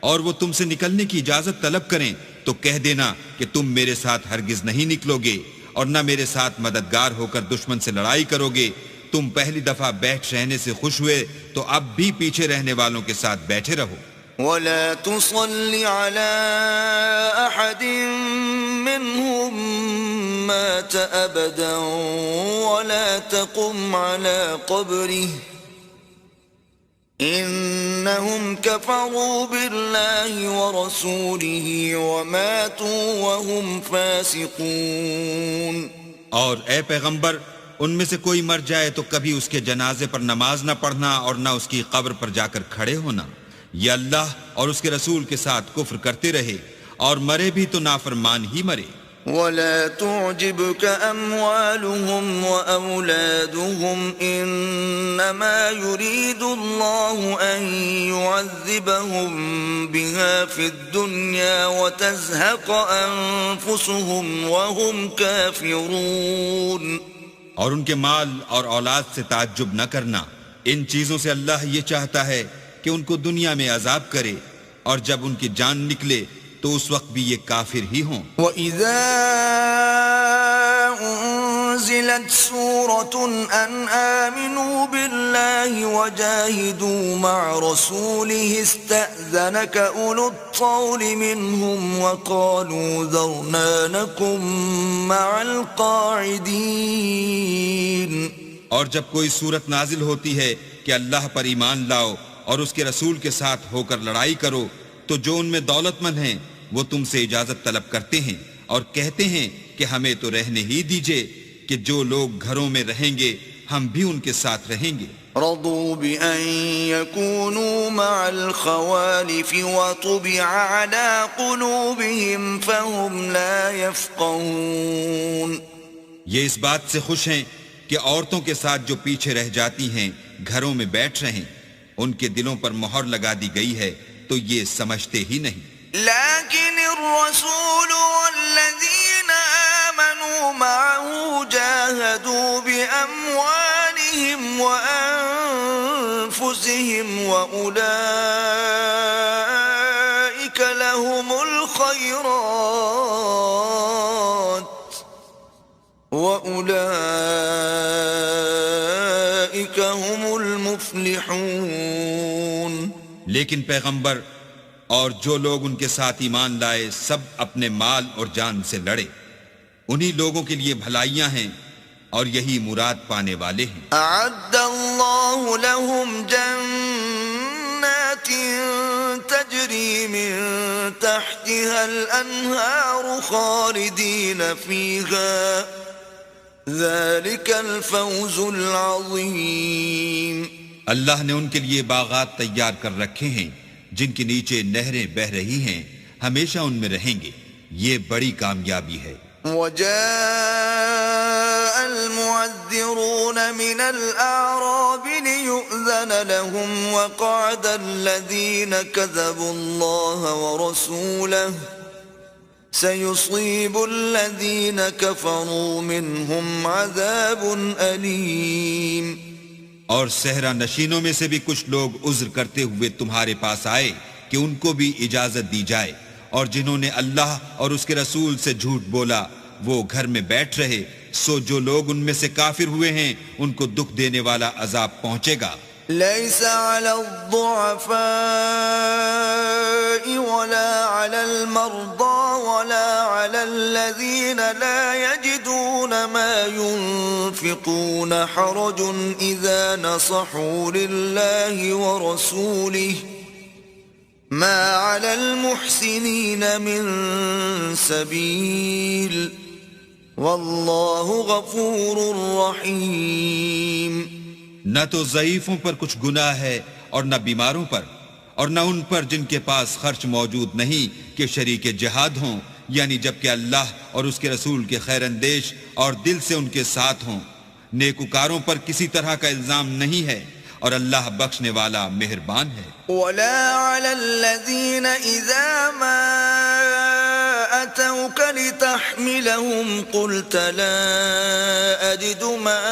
اور وہ تم سے نکلنے کی اجازت طلب کریں تو کہہ دینا کہ تم میرے ساتھ ہرگز نہیں نکلو گے اور نہ میرے ساتھ مددگار ہو کر دشمن سے لڑائی کرو گے۔ تم پہلی دفعہ بیٹھ رہنے سے خوش ہوئے تو اب بھی پیچھے رہنے والوں کے ساتھ بیٹھے رہو۔
وَلَا تُصَلِّ عَلَىٰ أَحَدٍ مِّنْهُم مَّاتَ أَبَدًا وَلَا تَقُمْ عَلَىٰ قَبْرِهِ إِنَّهُمْ إنهم كفروا بالله ورسوله وماتوا وهم فاسقون.
اور اے پیغمبر، ان میں سے کوئی مر جائے تو کبھی اس کے جنازے پر نماز نہ پڑھنا اور نہ اس کی قبر پر جا کر کھڑے ہونا. یہ اللہ اور اس کے رسول کے ساتھ کفر کرتے رہے اور مرے بھی تو نافرمان ہی مرے.
ولا تعجبك أموالهم وأولادهم إنما يريد الله أن يعذبهم بها في الدنيا وتزهق أنفسهم وهم كافرون.
اور ان کے مال اور اولاد سے تعجب نہ کرنا، ان چیزوں سے اللہ یہ چاہتا ہے کہ ان کو دنیا میں عذاب کرے اور جب ان کی جان نکلے تو اس وقت بھی یہ کافر ہی ہوں.
وَإِذَا أُنزِلَتْ سُورَةٌ أَنْ آمِنُوا بِاللَّهِ وَجَاهِدُوا مَعَ رَسُولِهِ اسْتَأْذَنَكَ أُولُو الطَّوْلِ مِنْهُمْ وَقَالُوا ذَرْنَا نَكُن مَّعَ الْقَاعِدِينَ.
اور جب کوئی صورت نازل ہوتی ہے کہ اللہ پر ایمان لاؤ اور اس کے رسول کے ساتھ ہو کر لڑائی کرو تو جو ان میں دولت مند ہیں وہ تم سے اجازت طلب کرتے ہیں اور کہتے ہیں کہ ہمیں تو رہنے ہی دیجئے کہ جو لوگ گھروں میں رہیں گے ہم بھی ان کے ساتھ رہیں گے.
رضوا بأن يكونوا مع الخوالف وطبع على قلوبهم فهم لا يفقهون.
یہ اس بات سے خوش ہیں کہ عورتوں کے ساتھ جو پیچھے رہ جاتی ہیں گھروں میں بیٹھ رہیں، ان کے دلوں پر مہر لگا دی گئی ہے تو یہ سمجھتے ہی نہیں.
لیکن الرسول والذین آمنوا معه جاہدوا بأموالهم وأنفسهم وأولئک لهم الخیرات وأولئک هم المفلحون.
لیکن پیغمبر اور جو لوگ ان کے ساتھ ایمان لائے سب اپنے مال اور جان سے لڑے، انہی لوگوں کے لیے بھلائیاں ہیں اور یہی مراد پانے والے ہیں.
اعد اللہ لهم جنات تجری من تحتها الانہار خالدین فیہا ذلک الفوز العظیم.
اللہ نے ان کے لیے باغات تیار کر رکھے ہیں جن کے نیچے نہریں بہ رہی ہیں، ہمیشہ ان میں رہیں گے، یہ بڑی کامیابی ہے.
وجاء المعذرون من الأعراب ليؤذن لهم وقعد الذين كذبوا الله ورسوله سيصيب الذين كفروا منهم عذاب أليم.
اور صحرا نشینوں میں سے بھی کچھ لوگ عذر کرتے ہوئے تمہارے پاس آئے کہ ان کو بھی اجازت دی جائے، اور جنہوں نے اللہ اور اس کے رسول سے جھوٹ بولا وہ گھر میں بیٹھ رہے، سو جو لوگ ان میں سے کافر ہوئے ہیں ان کو دکھ دینے والا عذاب پہنچے گا.
ليس على الضعفاء ولا على المرضى ولا على الذين لا يجدون ما ينفقون حرج إذا نصحوا لله ورسوله ما على المحسنين من سبيل والله غفور رحيم.
نہ تو ضعیفوں پر کچھ گناہ ہے اور نہ بیماروں پر، اور نہ ان پر جن کے پاس خرچ موجود نہیں کہ شریک جہاد ہوں، یعنی جبکہ اللہ اور اس کے رسول کے خیر اندیش اور دل سے ان کے ساتھ ہوں. نیکوکاروں پر کسی طرح کا الزام نہیں ہے اور اللہ بخشنے والا مہربان ہے.
ولا على الذين إذا ما أتوك لتحملهم قلت لا أجد ما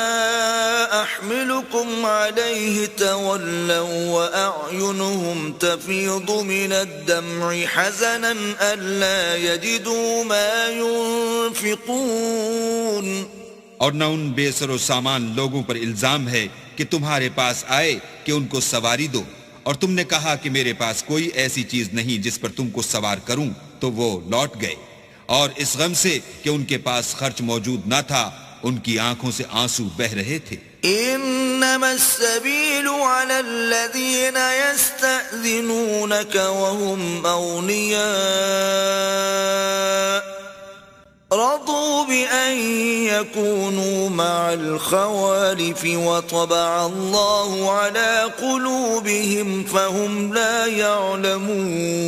أحملكم عليه تولوا وأعينهم تفيض من الدمع حزنا ألا يجدوا ما ينفقون.
اور نہ ان بے سر و سامان لوگوں پر الزام ہے کہ تمہارے پاس آئے کہ ان کو سواری دو، اور تم نے کہا کہ میرے پاس کوئی ایسی چیز نہیں جس پر تم کو سوار کروں، تو وہ لوٹ گئے، اور اس غم سے کہ ان کے پاس خرچ موجود نہ تھا ان کی آنکھوں سے آنسو بہ رہے تھے.
إنما السبيل على الذين يستأذنونك وهم أغنياء رضوا بأن يكونوا مع الخوالف وطبع الله على قلوبهم فهم لا يعلمون.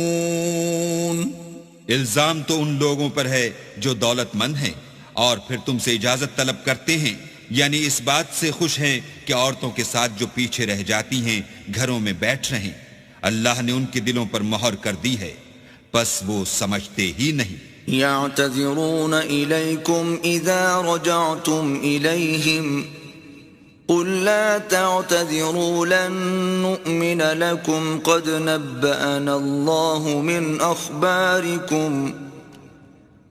الزام تو ان لوگوں پر ہے جو دولت مند ہیں اور پھر تم سے اجازت طلب کرتے ہیں، یعنی اس بات سے خوش ہیں کہ عورتوں کے ساتھ جو پیچھے رہ جاتی ہیں گھروں میں بیٹھ رہیں. اللہ نے ان کے دلوں پر مہر کر دی ہے، پس وہ سمجھتے ہی نہیں.
يعتذرون إليكم إذا رجعتم إليهم قل لا تعتذروا لن نؤمن لكم قد نبأنا الله من أخباركم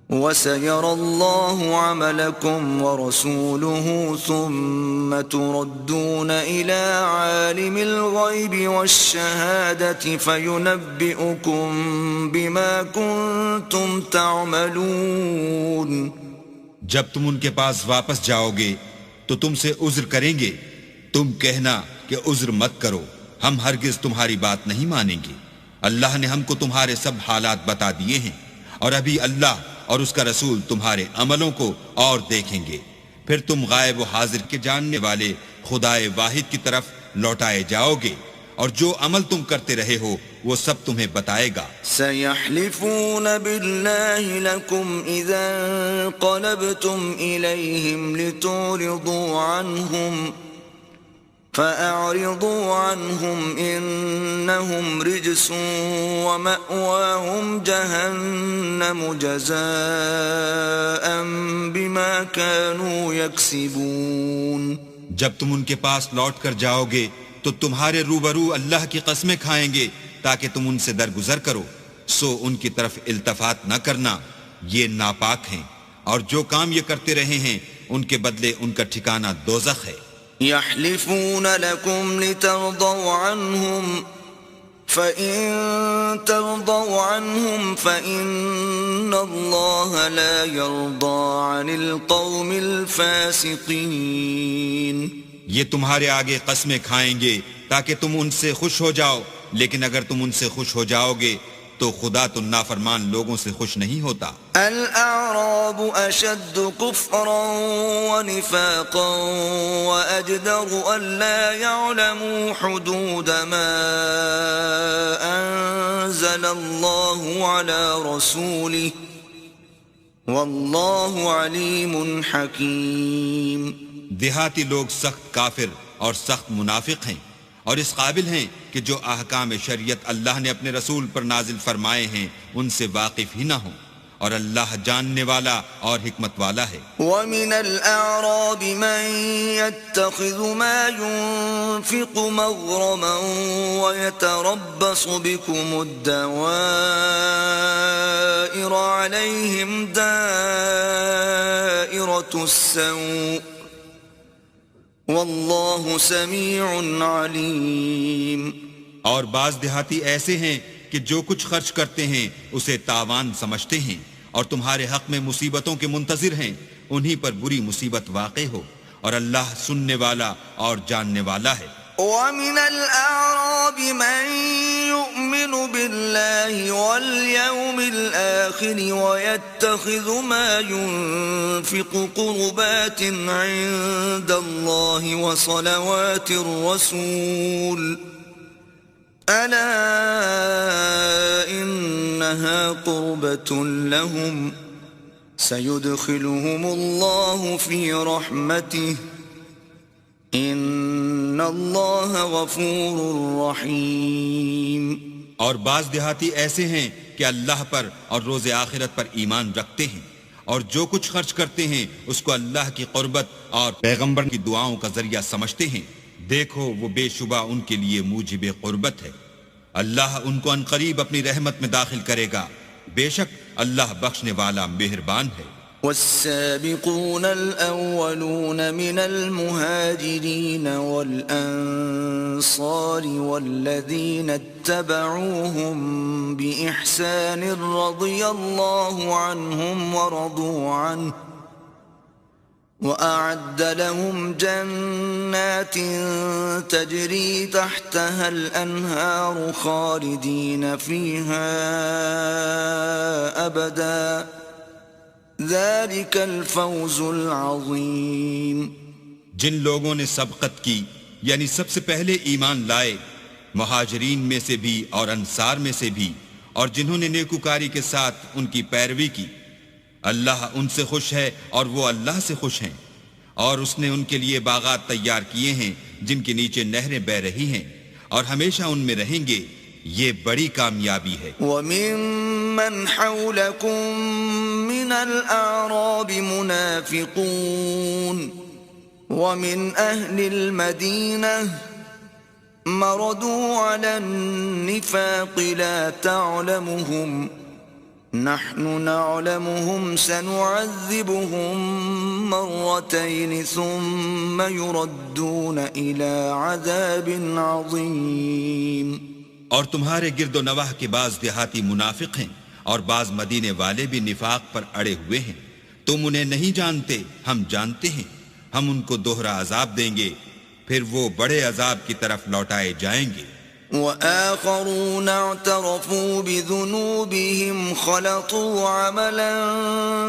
وسيرى الله عملكم ورسوله ثم تردون إلى عالم الغيب والشهادة فينبئكم بما كنتم تعملون.
جب تم ان کے پاس واپس جاؤ گے تو تم سے عذر کریں گے، تم کہنا کہ عذر مت کرو، ہم ہرگز تمہاری بات نہیں مانیں گے. اللہ نے ہم کو تمہارے سب حالات بتا دیے ہیں، اور ابھی اللہ اور اس کا رسول تمہارے عملوں کو اور دیکھیں گے. پھر تم غائب و حاضر کے جاننے والے خدائے واحد کی طرف لوٹائے جاؤ گے، اور جو عمل تم کرتے رہے ہو وہ سب تمہیں بتائے گا.
سيحلفون بالله لكم إذا انقلبتم إليهم لتعرضوا عنهم فأعرضوا عنهم إنهم رجس ومأواهم جهنم جزاء بما كانوا يكسبون.
جب تم ان کے پاس لوٹ کر جاؤ گے تو تمہارے روبرو اللہ کی قسمیں کھائیں گے تاکہ تم ان سے درگزر کرو، سو ان کی طرف التفات نہ کرنا، یہ ناپاک ہیں، اور جو کام یہ کرتے رہے ہیں ان کے بدلے ان کا ٹھکانہ دوزخ ہے.
يحلفون لكم لترضوا عنهم فإن ترضوا عنهم فإن الله لا يرضى عن القوم الفاسقين.
یہ تمہارے آگے قسمیں کھائیں گے تاکہ تم ان سے خوش ہو جاؤ، لیکن اگر تم ان سے خوش ہو جاؤ گے تو خدا تو نافرمان لوگوں سے خوش نہیں ہوتا.
الأعراب أشد كفرا ونفاقا وأجدر ألا يعلموا حدود ما أنزل الله على رسوله والله عليم حكيم.
دیہاتی لوگ سخت کافر اور سخت منافق ہیں، اور اس قابل ہیں کہ جو احکام شریعت اللہ نے اپنے رسول پر نازل فرمائے ہیں ان سے واقف ہی نہ ہوں، اور اللہ جاننے والا اور حکمت والا ہے.
وَمِنَ الْأَعْرَابِ مَن يَتَّخِذُ مَا يُنْفِقُ مَغْرَمًا وَيَتَرَبَّصُ بِكُمُ الدَّوَائِرَ عَلَيْهِمْ دَائِرَةُ السَّوْءِ واللہ سمیع علیم.
اور بعض دیہاتی ایسے ہیں کہ جو کچھ خرچ کرتے ہیں اسے تاوان سمجھتے ہیں، اور تمہارے حق میں مصیبتوں کے منتظر ہیں، انہی پر بری مصیبت واقع ہو، اور اللہ سننے والا اور جاننے والا ہے.
وَمِنَ الْأَعْرَابِ مَن يُؤْمِنُ بِاللَّهِ وَالْيَوْمِ الْآخِرِ وَيَتَّخِذُ مَا يُنْفِقُ قُرُبَاتٍ عِندَ اللَّهِ وَصَلَوَاتِ الرَّسُولِ أَلَا إِنَّهَا قُرْبَةٌ لَهُمْ سَيُدْخِلُهُمُ اللَّهُ فِي رَحْمَتِهِ ان اللہ غفور رحیم.
اور بعض دیہاتی ایسے ہیں کہ اللہ پر اور روز آخرت پر ایمان رکھتے ہیں، اور جو کچھ خرچ کرتے ہیں اس کو اللہ کی قربت اور پیغمبر کی دعاؤں کا ذریعہ سمجھتے ہیں. دیکھو وہ بے شبہ ان کے لیے موجب قربت ہے. اللہ ان کو عنقریب اپنی رحمت میں داخل کرے گا، بے شک اللہ بخشنے والا مہربان ہے.
والسابقون الأولون من المهاجرين والأنصار والذين اتبعوهم بإحسان رضي الله عنهم ورضوا عنه وأعد لهم جنات تجري تحتها الأنهار خالدين فيها أبدا ذلك الفوز العظيم.
جن لوگوں نے سبقت کی یعنی سب سے پہلے ایمان لائے، مہاجرین میں سے بھی اور انصار میں سے بھی، اور جنہوں نے نیکوکاری کے ساتھ ان کی پیروی کی، اللہ ان سے خوش ہے اور وہ اللہ سے خوش ہیں، اور اس نے ان کے لیے باغات تیار کیے ہیں جن کے نیچے نہریں بہ رہی ہیں اور ہمیشہ ان میں رہیں گے. یہ بڑی کامیابی ہے.
وَمِمَّنْ حَوْلَكُمْ مِنَ الْأَعْرَابِ مُنَافِقُونَ وَمِنْ أَهْلِ الْمَدِينَةِ مَرَدُوا عَلَى النِّفَاقِ لَا تَعْلَمُهُمْ نَحْنُ نَعْلَمُهُمْ سَنُعَذِّبُهُمْ مَرَّتَيْنِ ثُمَّ يُرَدُّونَ إِلَى عَذَابٍ عَظِيمٍ.
اور تمہارے گرد و نواح کے بعض دیہاتی منافق ہیں اور بعض مدینے والے بھی نفاق پر اڑے ہوئے ہیں. تم انہیں نہیں جانتے، ہم جانتے ہیں. ہم ان کو دوہرا عذاب دیں گے، پھر وہ بڑے عذاب کی طرف لوٹائے جائیں گے.
وآخرون اعترفوا بذنوبهم خلطوا عملا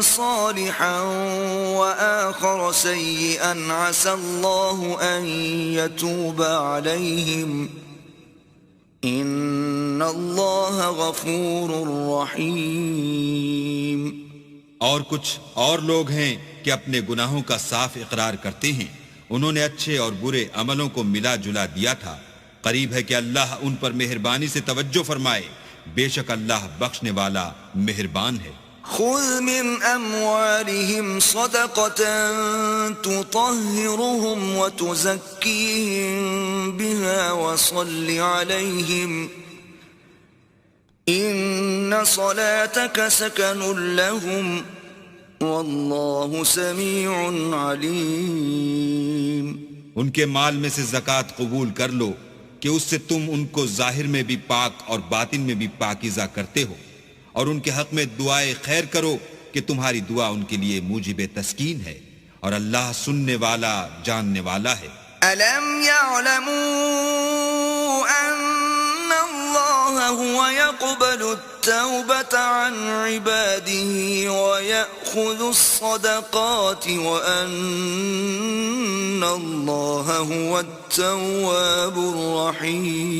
صالحا وآخر سيئا عسى الله أن يتوب عليهم إن الله غفور رحيم.
اور کچھ اور لوگ ہیں کہ اپنے گناہوں کا صاف اقرار کرتے ہیں، انہوں نے اچھے اور برے عملوں کو ملا جلا دیا تھا. قریب ہے کہ اللہ ان پر مہربانی سے توجہ فرمائے، بے شک اللہ بخشنے والا مہربان ہے.
خذ من اموالهم صدقة تطهرهم وتزكيهم بها وصل عليهم ان صلاتك سكن لهم والله سميع عليم.
ان کے مال میں سے زکوٰۃ قبول کر لو کہ اس سے تم ان کو ظاہر میں بھی پاک اور باطن میں بھی پاکیزہ کرتے ہو، اور ان کے حق میں دعائے خیر کرو کہ تمہاری دعا ان کے لیے موجب تسکین ہے، اور اللہ سننے والا جاننے والا ہے.
أَلَمْ يَعْلَمُوا أَنَّ اللَّهَ هُوَ يَقْبَلُ التَّوْبَةَ عَنْ عِبَادِهِ وَيَأْخُذُ الصَّدَقَاتِ وَأَنَّ اللَّهَ هُوَ التَّوَّابُ الرَّحِيمُ.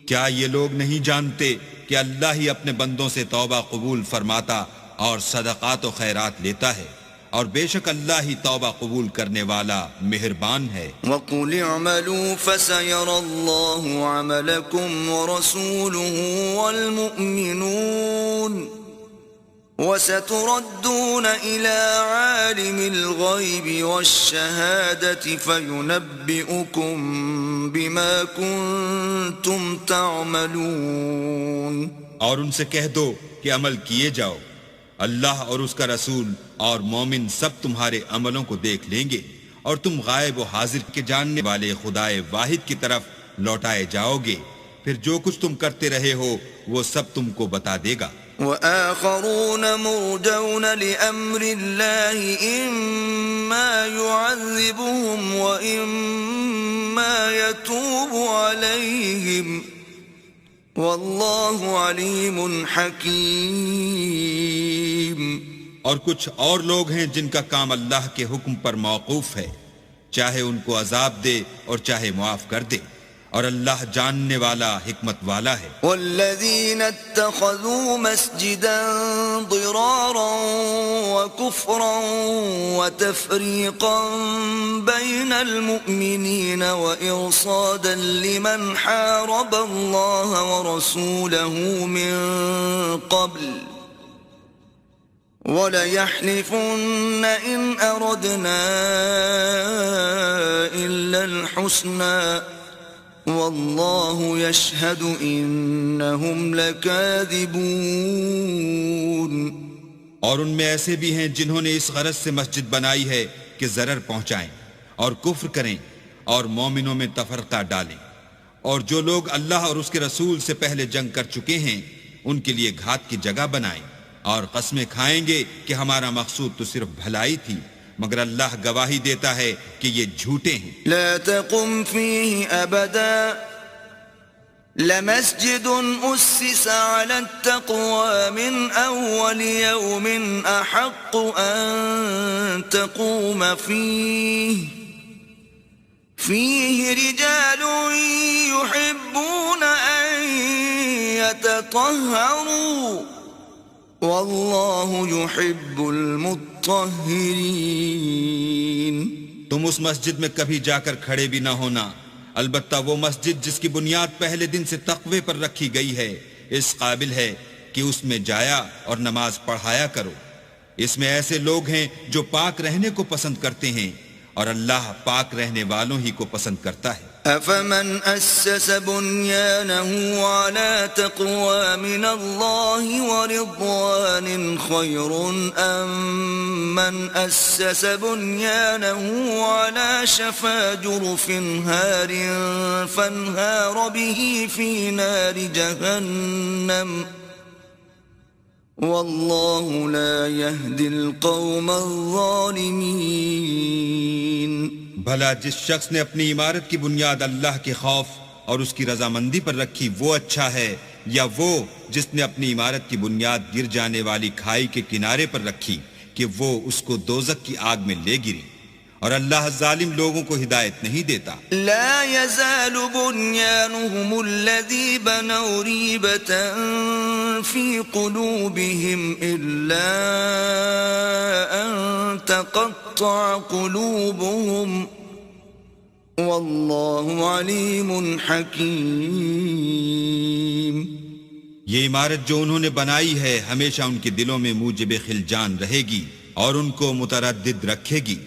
کیا یہ لوگ نہیں جانتے کہ اللہ ہی اپنے بندوں سے توبہ قبول فرماتا اور صدقات و خیرات لیتا ہے، اور بے شک اللہ ہی توبہ قبول کرنے والا مہربان ہے.
وَقُلِ اعْمَلُوا فَسَيَرَى اللَّهُ عَمَلَكُمْ وَرَسُولُهُ وَالْمُؤْمِنُونَ وَسَتُرَدُّونَ إِلَى عَالِمِ الْغَيْبِ وَالشَّهَادَةِ فَيُنَبِّئُكُم بِمَا كُنتُمْ تَعْمَلُونَ.
اور ان سے کہہ دو کہ عمل کیے جاؤ، اللہ اور اس کا رسول اور مومن سب تمہارے عملوں کو دیکھ لیں گے، اور تم غائب و حاضر کے جاننے والے خدائے واحد کی طرف لوٹائے جاؤ گے، پھر جو کچھ تم کرتے رہے ہو وہ سب تم کو بتا دے گا.
وآخرون مرجون لأمر الله إما يعذبهم وإما يتوب عليهم والله عليم حكيم.
اور کچھ اور لوگ ہیں جن کا کام اللہ کے حکم پر موقوف ہے، چاہے ان کو عذاب دے اور چاہے معاف کر دے، اور اللہ جاننے والا حکمت والا ہے.
والذین اتخذوا مسجدا ضرارا وكفرا وتفریقا بین المؤمنین وإرصادا لمن حارب اللہ ورسوله من قبل وَلَيَحْلِفُنَّ إِنْ أَرَدْنَا إِلَّا الْحُسْنَى وَاللَّهُ يَشْهَدُ إِنَّهُمْ لَكَاذِبُونَ.
اور ان میں ایسے بھی ہیں جنہوں نے اس غرض سے مسجد بنائی ہے کہ ضرر پہنچائیں اور کفر کریں اور مومنوں میں تفرقہ ڈالیں، اور جو لوگ اللہ اور اس کے رسول سے پہلے جنگ کر چکے ہیں ان کے لیے گھات کی جگہ بنائیں، اور قسمیں کھائیں گے کہ ہمارا مقصود تو صرف بھلائی تھی مگر اللہ گواہی دیتا ہے کہ یہ جھوٹے ہیں.
لا تقم فيه أبدا لمسجد أسس على التقوى من أول يوم أحق أن تقوم فيه رجال يحبون أن يتطهروا والله يحب المطهرين.
تم اس مسجد میں کبھی جا کر کھڑے بھی نہ ہونا، البتہ وہ مسجد جس کی بنیاد پہلے دن سے تقوی پر رکھی گئی ہے اس قابل ہے کہ اس میں جایا اور نماز پڑھایا کرو. اس میں ایسے لوگ ہیں جو پاک رہنے کو پسند کرتے ہیں اور اللہ پاک رہنے والوں ہی کو پسند کرتا ہے.
أفمن أسس بنيانه على تقوى من الله ورضوان خير أم من أسس بنيانه على شفا جرف هار فانهار به في نار جهنم والله لا يهدي القوم الظالمين.
بھلا جس شخص نے اپنی عمارت کی بنیاد اللہ کے خوف اور اس کی رضامندی پر رکھی وہ اچھا ہے، یا وہ جس نے اپنی عمارت کی بنیاد گر جانے والی کھائی کے کنارے پر رکھی کہ وہ اس کو دوزخ کی آگ میں لے گری، اور اللہ ظالم لوگوں کو ہدایت نہیں دیتا.
لا يزال بنيانهم الذي بنوا ريبة في قلوبهم إلا أن تقطع قلوبهم والله عليم حكيم.
یہ عمارت جو انہوں نے بنائی ہے ہمیشہ ان کے دلوں میں موجب خلجان رہے گی اور ان کو متردد رکھے گی،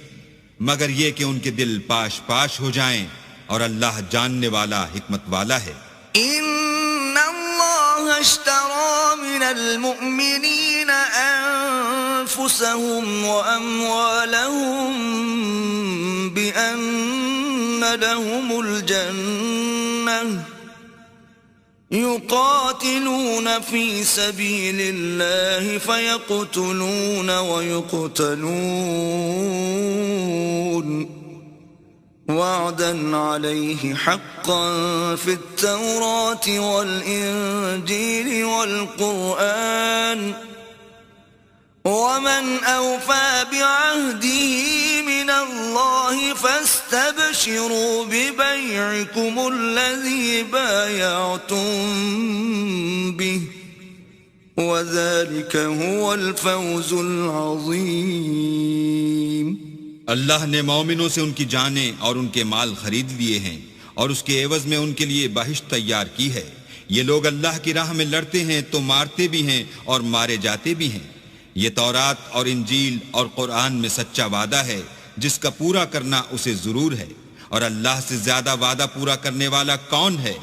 مگر یہ کہ ان کے دل پاش پاش ہو جائیں، اور اللہ جاننے والا حکمت والا ہے.
ان اللہ اشترى من المؤمنین انفسهم واموالهم بان لهم الجنة يقاتلون في سبيل الله فيقتلون ويقتلون وعدا عليه حقا في التوراة والإنجيل والقرآن ومن أوفى بعهده من الله فاستبشروا ببيعكم الذي بايعتم به وذلك هو الفوز العظيم.
اللہ نے مومنوں سے ان کی جانیں اور ان کے مال خرید لیے ہیں اور اس کے عوض میں ان کے لیے بہشت تیار کی ہے. یہ لوگ اللہ کی راہ میں لڑتے ہیں تو مارتے بھی ہیں اور مارے جاتے بھی ہیں. یہ تورات اور انجیل اور قرآن میں سچا وعدہ ہے جس کا پورا کرنا اسے ضرور ہے، اور اللہ سے زیادہ وعدہ پورا کرنے والا کون ہے؟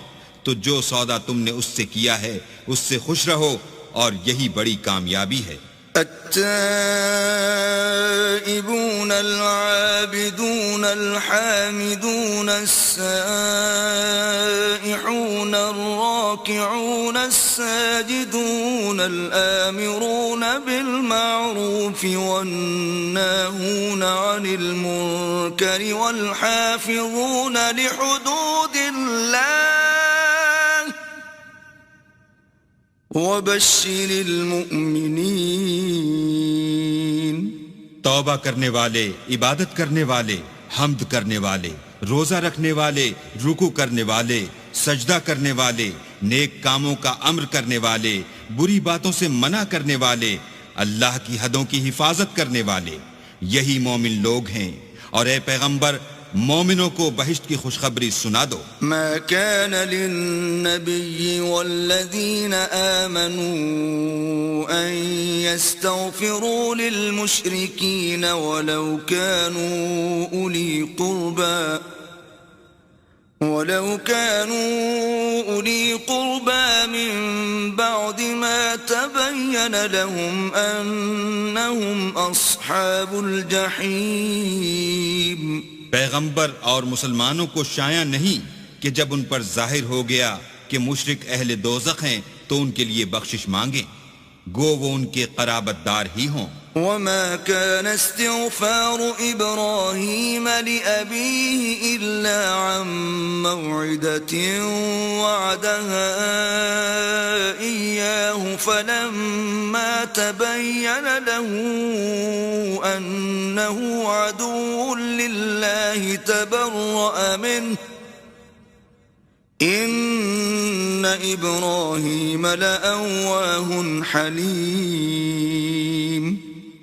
تو جو سودا تم نے اس سے کیا ہے اس سے خوش رہو، اور یہی بڑی کامیابی ہے.
التائبون العابدون الحامدون السائحون الراكعون الساجدون الآمرون بالمعروف والناهون عن المنكر والحافظون لحدود الله وبشر المؤمنین.
توبہ کرنے والے، عبادت کرنے والے، حمد کرنے والے، روزہ رکھنے والے، رکوع کرنے والے، سجدہ کرنے والے، نیک کاموں کا امر کرنے والے، بری باتوں سے منع کرنے والے، اللہ کی حدوں کی حفاظت کرنے والے، یہی مومن لوگ ہیں. اور اے پیغمبر مومنوں کو بہشت کی خوشخبری سنا دو.
ما كان للنبي والذين آمنوا أن يستغفروا للمشركين ولو كانوا أولي قربى من بعد ما تبين لهم أنهم أصحاب الجحيم.
پیغمبر اور مسلمانوں کو شایع نہیں کہ جب ان پر ظاہر ہو گیا کہ مشرک اہل دوزخ ہیں تو ان کے لیے بخشش مانگیں، گو وہ ان کے قرابت دار ہی ہوں.
وما كان استغفار إبراهيم لأبيه إلا عن موعدة وعدها إياه فلما تبين له أنه عدو لله تبرأ منه إن إبراهيم لأواه حليم.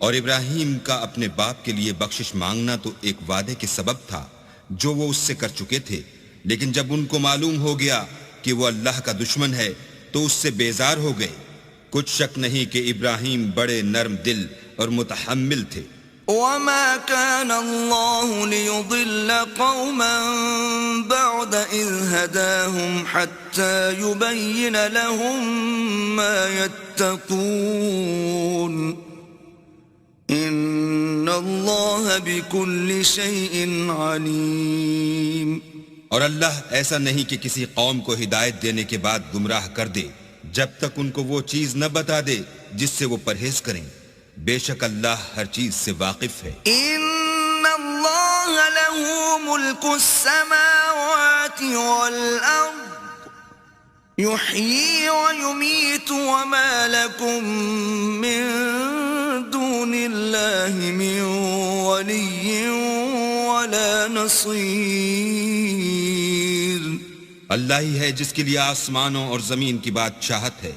اور ابراہیم کا اپنے باپ کے لیے بخشش مانگنا تو ایک وعدے کے سبب تھا جو وہ اس سے کر چکے تھے، لیکن جب ان کو معلوم ہو گیا کہ وہ اللہ کا دشمن ہے تو اس سے بیزار ہو گئے. کچھ شک نہیں کہ ابراہیم بڑے نرم دل اور متحمل تھے.
وما كان الله ليضل قوما بعد إذ هداهم حتى يبين لهم ما يتقون إن الله بكل شيء عليم.
اور اللہ ایسا نہیں کہ کسی قوم کو ہدایت دینے کے بعد گمراہ کر دے جب تک ان کو وہ چیز نہ بتا دے جس سے وہ پرہیز کریں. بے شک اللہ ہر چیز سے واقف ہے.
ان اللہ له ملک السماوات والارض يحيي ويميت وما لكم من دون الله من ولي ولا نصير.
اللہ ہی ہے جس کے لیے آسمانوں اور زمین کی بادشاہت ہے،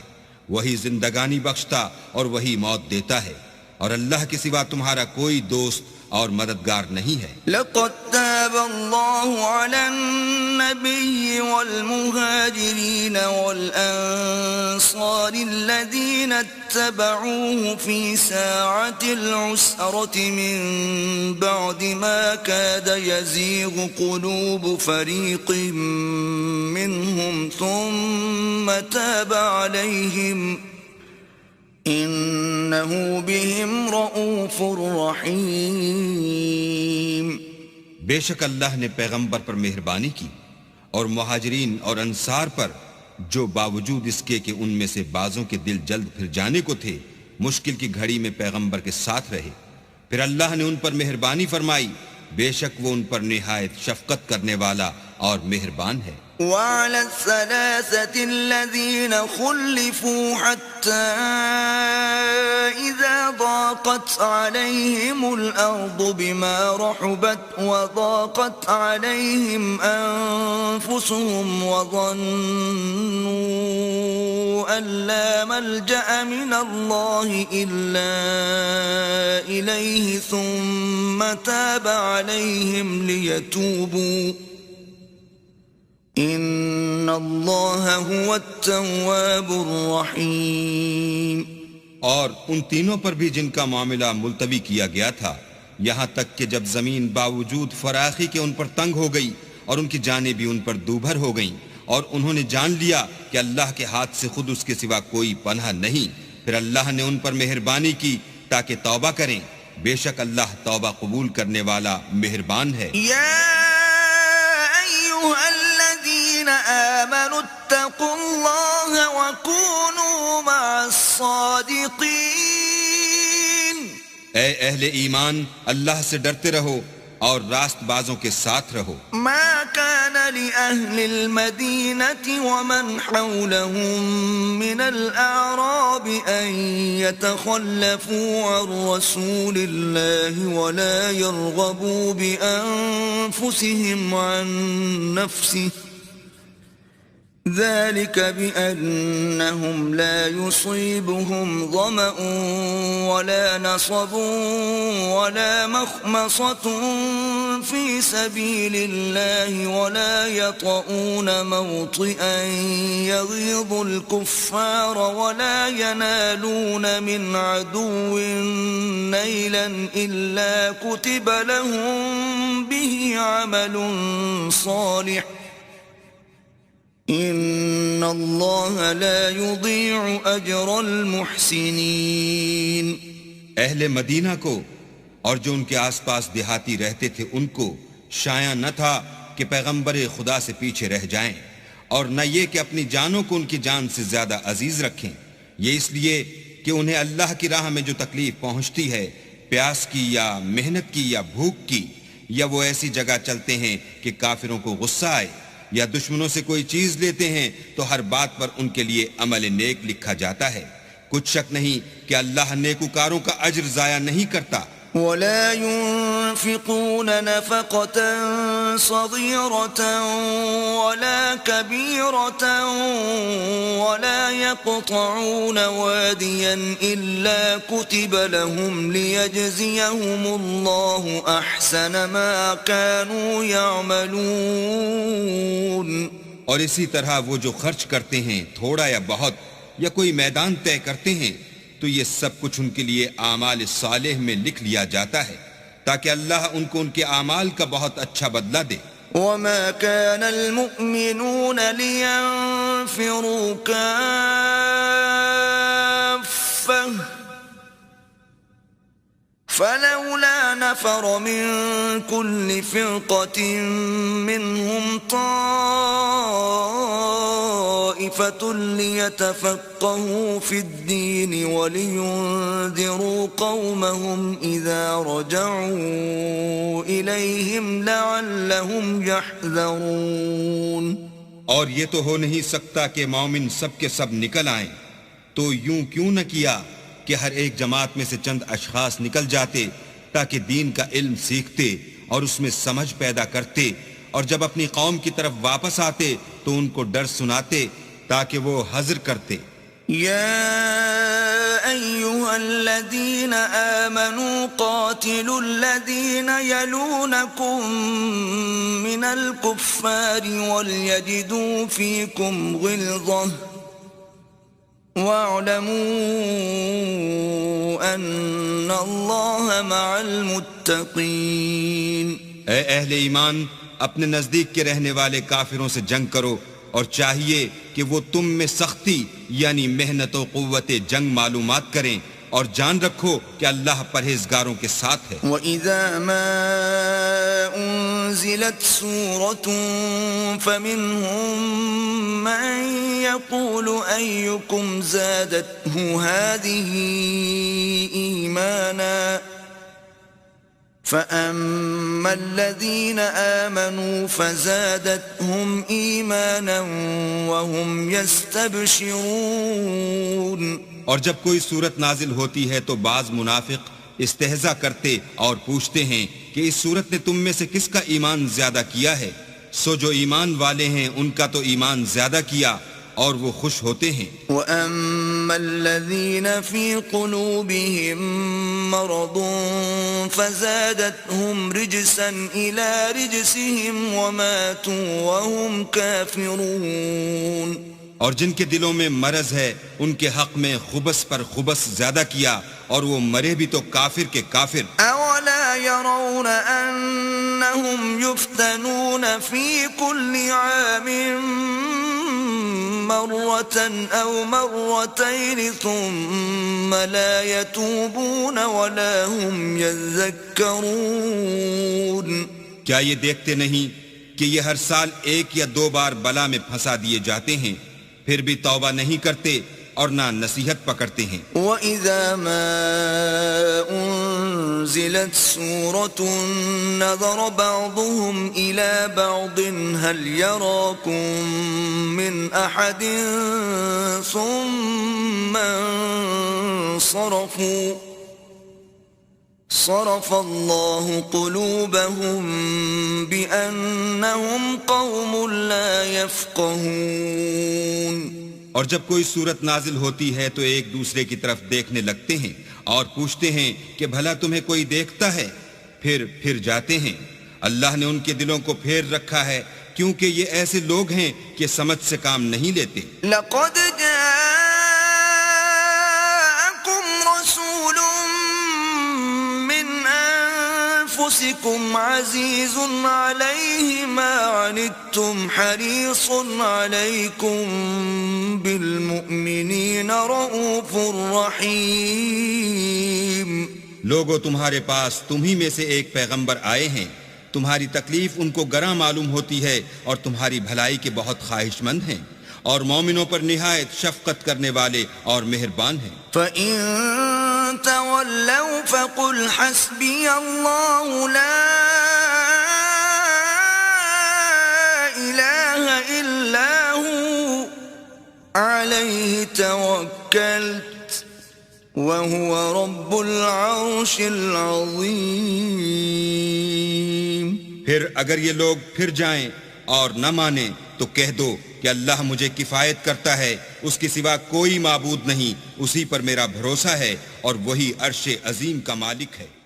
وہی زندگانی بخشتا اور وہی موت دیتا ہے، اور اللہ کے سوا تمہارا کوئی دوست اور مددگار نہیں ہے.
لقد تاب الله على النبي والمهاجرين والأنصار الذين اتبعوه في ساعة العسرة من بعد ما كاد يزيغ قلوب فريق منهم ثم تاب عليهم إنه بهم رؤوف رحيم.
بے شک اللہ نے پیغمبر پر مہربانی کی اور مہاجرین اور انصار پر جو باوجود اس کے کہ ان میں سے بعضوں کے دل جلد پھر جانے کو تھے مشکل کی گھڑی میں پیغمبر کے ساتھ رہے، پھر اللہ نے ان پر مہربانی فرمائی. بے شک وہ ان پر نہایت شفقت کرنے والا اور مہربان ہے.
وعلى الثلاثة الذين خلفوا حتى إذا ضاقت عليهم الأرض بما رحبت وضاقت عليهم أنفسهم وظنوا أن لا ملجأ من الله إلا إليه ثم تاب عليهم ليتوبوا ان اللہ هو التواب الرحیم.
اور ان تینوں پر بھی جن کا معاملہ ملتوی کیا گیا تھا یہاں تک کہ جب زمین باوجود فراخی کے ان پر تنگ ہو گئی اور ان کی جانیں بھی ان پر دوبھر ہو گئیں اور انہوں نے جان لیا کہ اللہ کے ہاتھ سے خود اس کے سوا کوئی پناہ نہیں، پھر اللہ نے ان پر مہربانی کی تاکہ توبہ کریں. بے شک اللہ توبہ قبول کرنے والا مہربان ہے.
آمنوا اتقوا الله وكونوا مع الصادقين.
اے اہل ایمان اللہ سے ڈرتے رہو اور راست بازوں کے ساتھ رہو.
ما كان لأهل المدينة ومن حولهم من الأعراب أن يتخلفوا عن رسول الله ولا يرغبوا بأنفسهم عن نفسه ذلك بأنهم لا يصيبهم ظمأ ولا نصب ولا مخمصة في سبيل الله ولا يطؤون موطئا يغيظ الكفار ولا ينالون من عدو نيلا إلا كتب لهم به عمل صالح ان اللہ لا یضیع اجر المحسنین.
اہل مدینہ کو اور جو ان کے آس پاس دیہاتی رہتے تھے ان کو شایع نہ تھا کہ پیغمبر خدا سے پیچھے رہ جائیں، اور نہ یہ کہ اپنی جانوں کو ان کی جان سے زیادہ عزیز رکھیں، یہ اس لیے کہ انہیں اللہ کی راہ میں جو تکلیف پہنچتی ہے، پیاس کی یا محنت کی یا بھوک کی، یا وہ ایسی جگہ چلتے ہیں کہ کافروں کو غصہ آئے، یا دشمنوں سے کوئی چیز لیتے ہیں، تو ہر بات پر ان کے لیے عمل نیک لکھا جاتا ہے۔ کچھ شک نہیں کہ اللہ نیکوکاروں کا اجر ضائع نہیں کرتا۔
ولا ينفقون نفقة صغيرة ولا كبيرة ولا يقطعون واديا إلا كتب لهم ليجزيهم الله أحسن ما كانوا يعملون۔
اور اسی طرح وہ جو خرچ کرتے ہیں، تھوڑا یا بہت، یا کوئی میدان طے کرتے ہیں، تو یہ سب کچھ ان کے لیے اعمال صالح میں لکھ لیا جاتا ہے تاکہ اللہ ان کو ان کے اعمال کا بہت اچھا بدلہ دے۔
وما كان المؤمنون لينفروا كافة فلولا نفر من كل فرقة منهم طائفة ليتفقهوا في الدين ولينذروا قومهم إذا رجعوا إليهم لعلهم يحذرون۔
اور یہ تو ہو نہیں سکتا کہ مومن سب کے سب نکل آئیں، تو یوں کیوں نہ کیا کہ ہر ایک جماعت میں سے چند اشخاص نکل جاتے تاکہ دین کا علم سیکھتے اور اس میں سمجھ پیدا کرتے، اور جب اپنی قوم کی طرف واپس آتے تو ان کو ڈر سناتے تاکہ وہ حذر کرتے۔
يا أيها الذين آمنوا قاتلوا الذين يلونكم من الكفار وليجدوا فيكم غلظة واعلموا أن الله مع المتقين۔
اے اہل ایمان، اپنے نزدیک کے رہنے والے کافروں سے جنگ کرو، اور چاہیے کہ وہ تم میں سختی یعنی محنت و قوت جنگ معلومات کریں، اور جان رکھو کہ اللہ پرہیزگاروں کے ساتھ ہے۔
وَإِذَا مَا أُنزِلَتْ سُورَةٌ فَمِنْهُمْ مَنْ يَقُولُ أَيُّكُمْ زَادَتْهُ هَذِهِ إِيمَانًا فَأَمَّا الَّذِينَ آمَنُوا فَزَادَتْهُمْ إِيمَانًا وَهُمْ يَسْتَبْشِرُونَ۔
اور جب کوئی صورت نازل ہوتی ہے تو بعض منافق استہزاء کرتے اور پوچھتے ہیں کہ اس صورت نے تم میں سے کس کا ایمان زیادہ کیا ہے؟ سو جو ایمان والے ہیں ان کا تو ایمان زیادہ کیا اور وہ خوش ہوتے ہیں۔
وَأَمَّا الَّذِينَ فِي قُلُوبِهِم مَّرَضٌ فَزَادَتْهُمْ رِجْسًا إِلَى رِجْسِهِمْ وَمَاتُوا وَهُمْ كَافِرُونَ۔
اور جن کے دلوں میں مرض ہے ان کے حق میں خبث پر خبث زیادہ کیا اور وہ مرے بھی تو کافر کے کافر۔
أَوَلَا يَرَوْنَ أَنَّهُمْ يُفْتَنُونَ فِي كُلِّ عَامٍ مرة أو مرتين ثم لا يتوبون ولا هم يذكرون۔
کیا یہ دیکھتے نہیں کہ یہ ہر سال ایک یا دو بار بلا میں پھنسا دیے جاتے ہیں، پھر بھی توبہ نہیں کرتے اور نہ نصیحت پکڑتے ہیں۔
وَإِذَا مَا أُنزِلَتْ سُورَةٌ نَظَرَ بَعْضُهُمْ إِلَى بَعْضٍ هَلْ يَرَاكُمْ مِنْ أَحَدٍ ثُمَّ انصَرَفُوا صَرَفَ اللَّهُ قُلُوبَهُمْ بِأَنَّهُمْ قَوْمٌ لَا يَفْقَهُونَ۔
اور جب کوئی صورت نازل ہوتی ہے تو ایک دوسرے کی طرف دیکھنے لگتے ہیں اور پوچھتے ہیں کہ بھلا تمہیں کوئی دیکھتا ہے؟ پھر جاتے ہیں۔ اللہ نے ان کے دلوں کو پھیر رکھا ہے کیونکہ یہ ایسے لوگ ہیں کہ سمجھ سے کام نہیں لیتے۔
لَقَدْ جَاءَكُمْ رَسُولٌ مِّنْ أَنفُسِكُمْ عَزِيزٌ عَلَيْهِ مَا عَنِتُّمْ حَرِيصٌ عَلَيْكُمْ بِالْمُؤْمِنِينَ رَءُوفٌ رَحِيمٌ۔
لوگوں، تمہارے پاس تم ہی میں سے ایک پیغمبر آئے ہیں، تمہاری تکلیف ان کو گراں معلوم ہوتی ہے اور تمہاری بھلائی کے بہت خواہش مند ہیں، اور مومنوں پر نہایت شفقت کرنے والے اور مہربان ہیں۔
فَإِن تَوَلَّوْا فَقُلْ حَسْبِيَ اللَّهُ لَا إِلَٰهَ إِلَّا هُوَ عَلَيْهِ تَوَكَّلْتُ وَهُوَ رَبُّ الْعَرْشِ الْعَظِيمِ۔
پھر اگر یہ لوگ پھر جائیں اور نہ مانیں تو کہہ دو کہ اللہ مجھے کفایت کرتا ہے، اس کے سوا کوئی معبود نہیں، اسی پر میرا بھروسہ ہے اور وہی عرش عظیم کا مالک ہے۔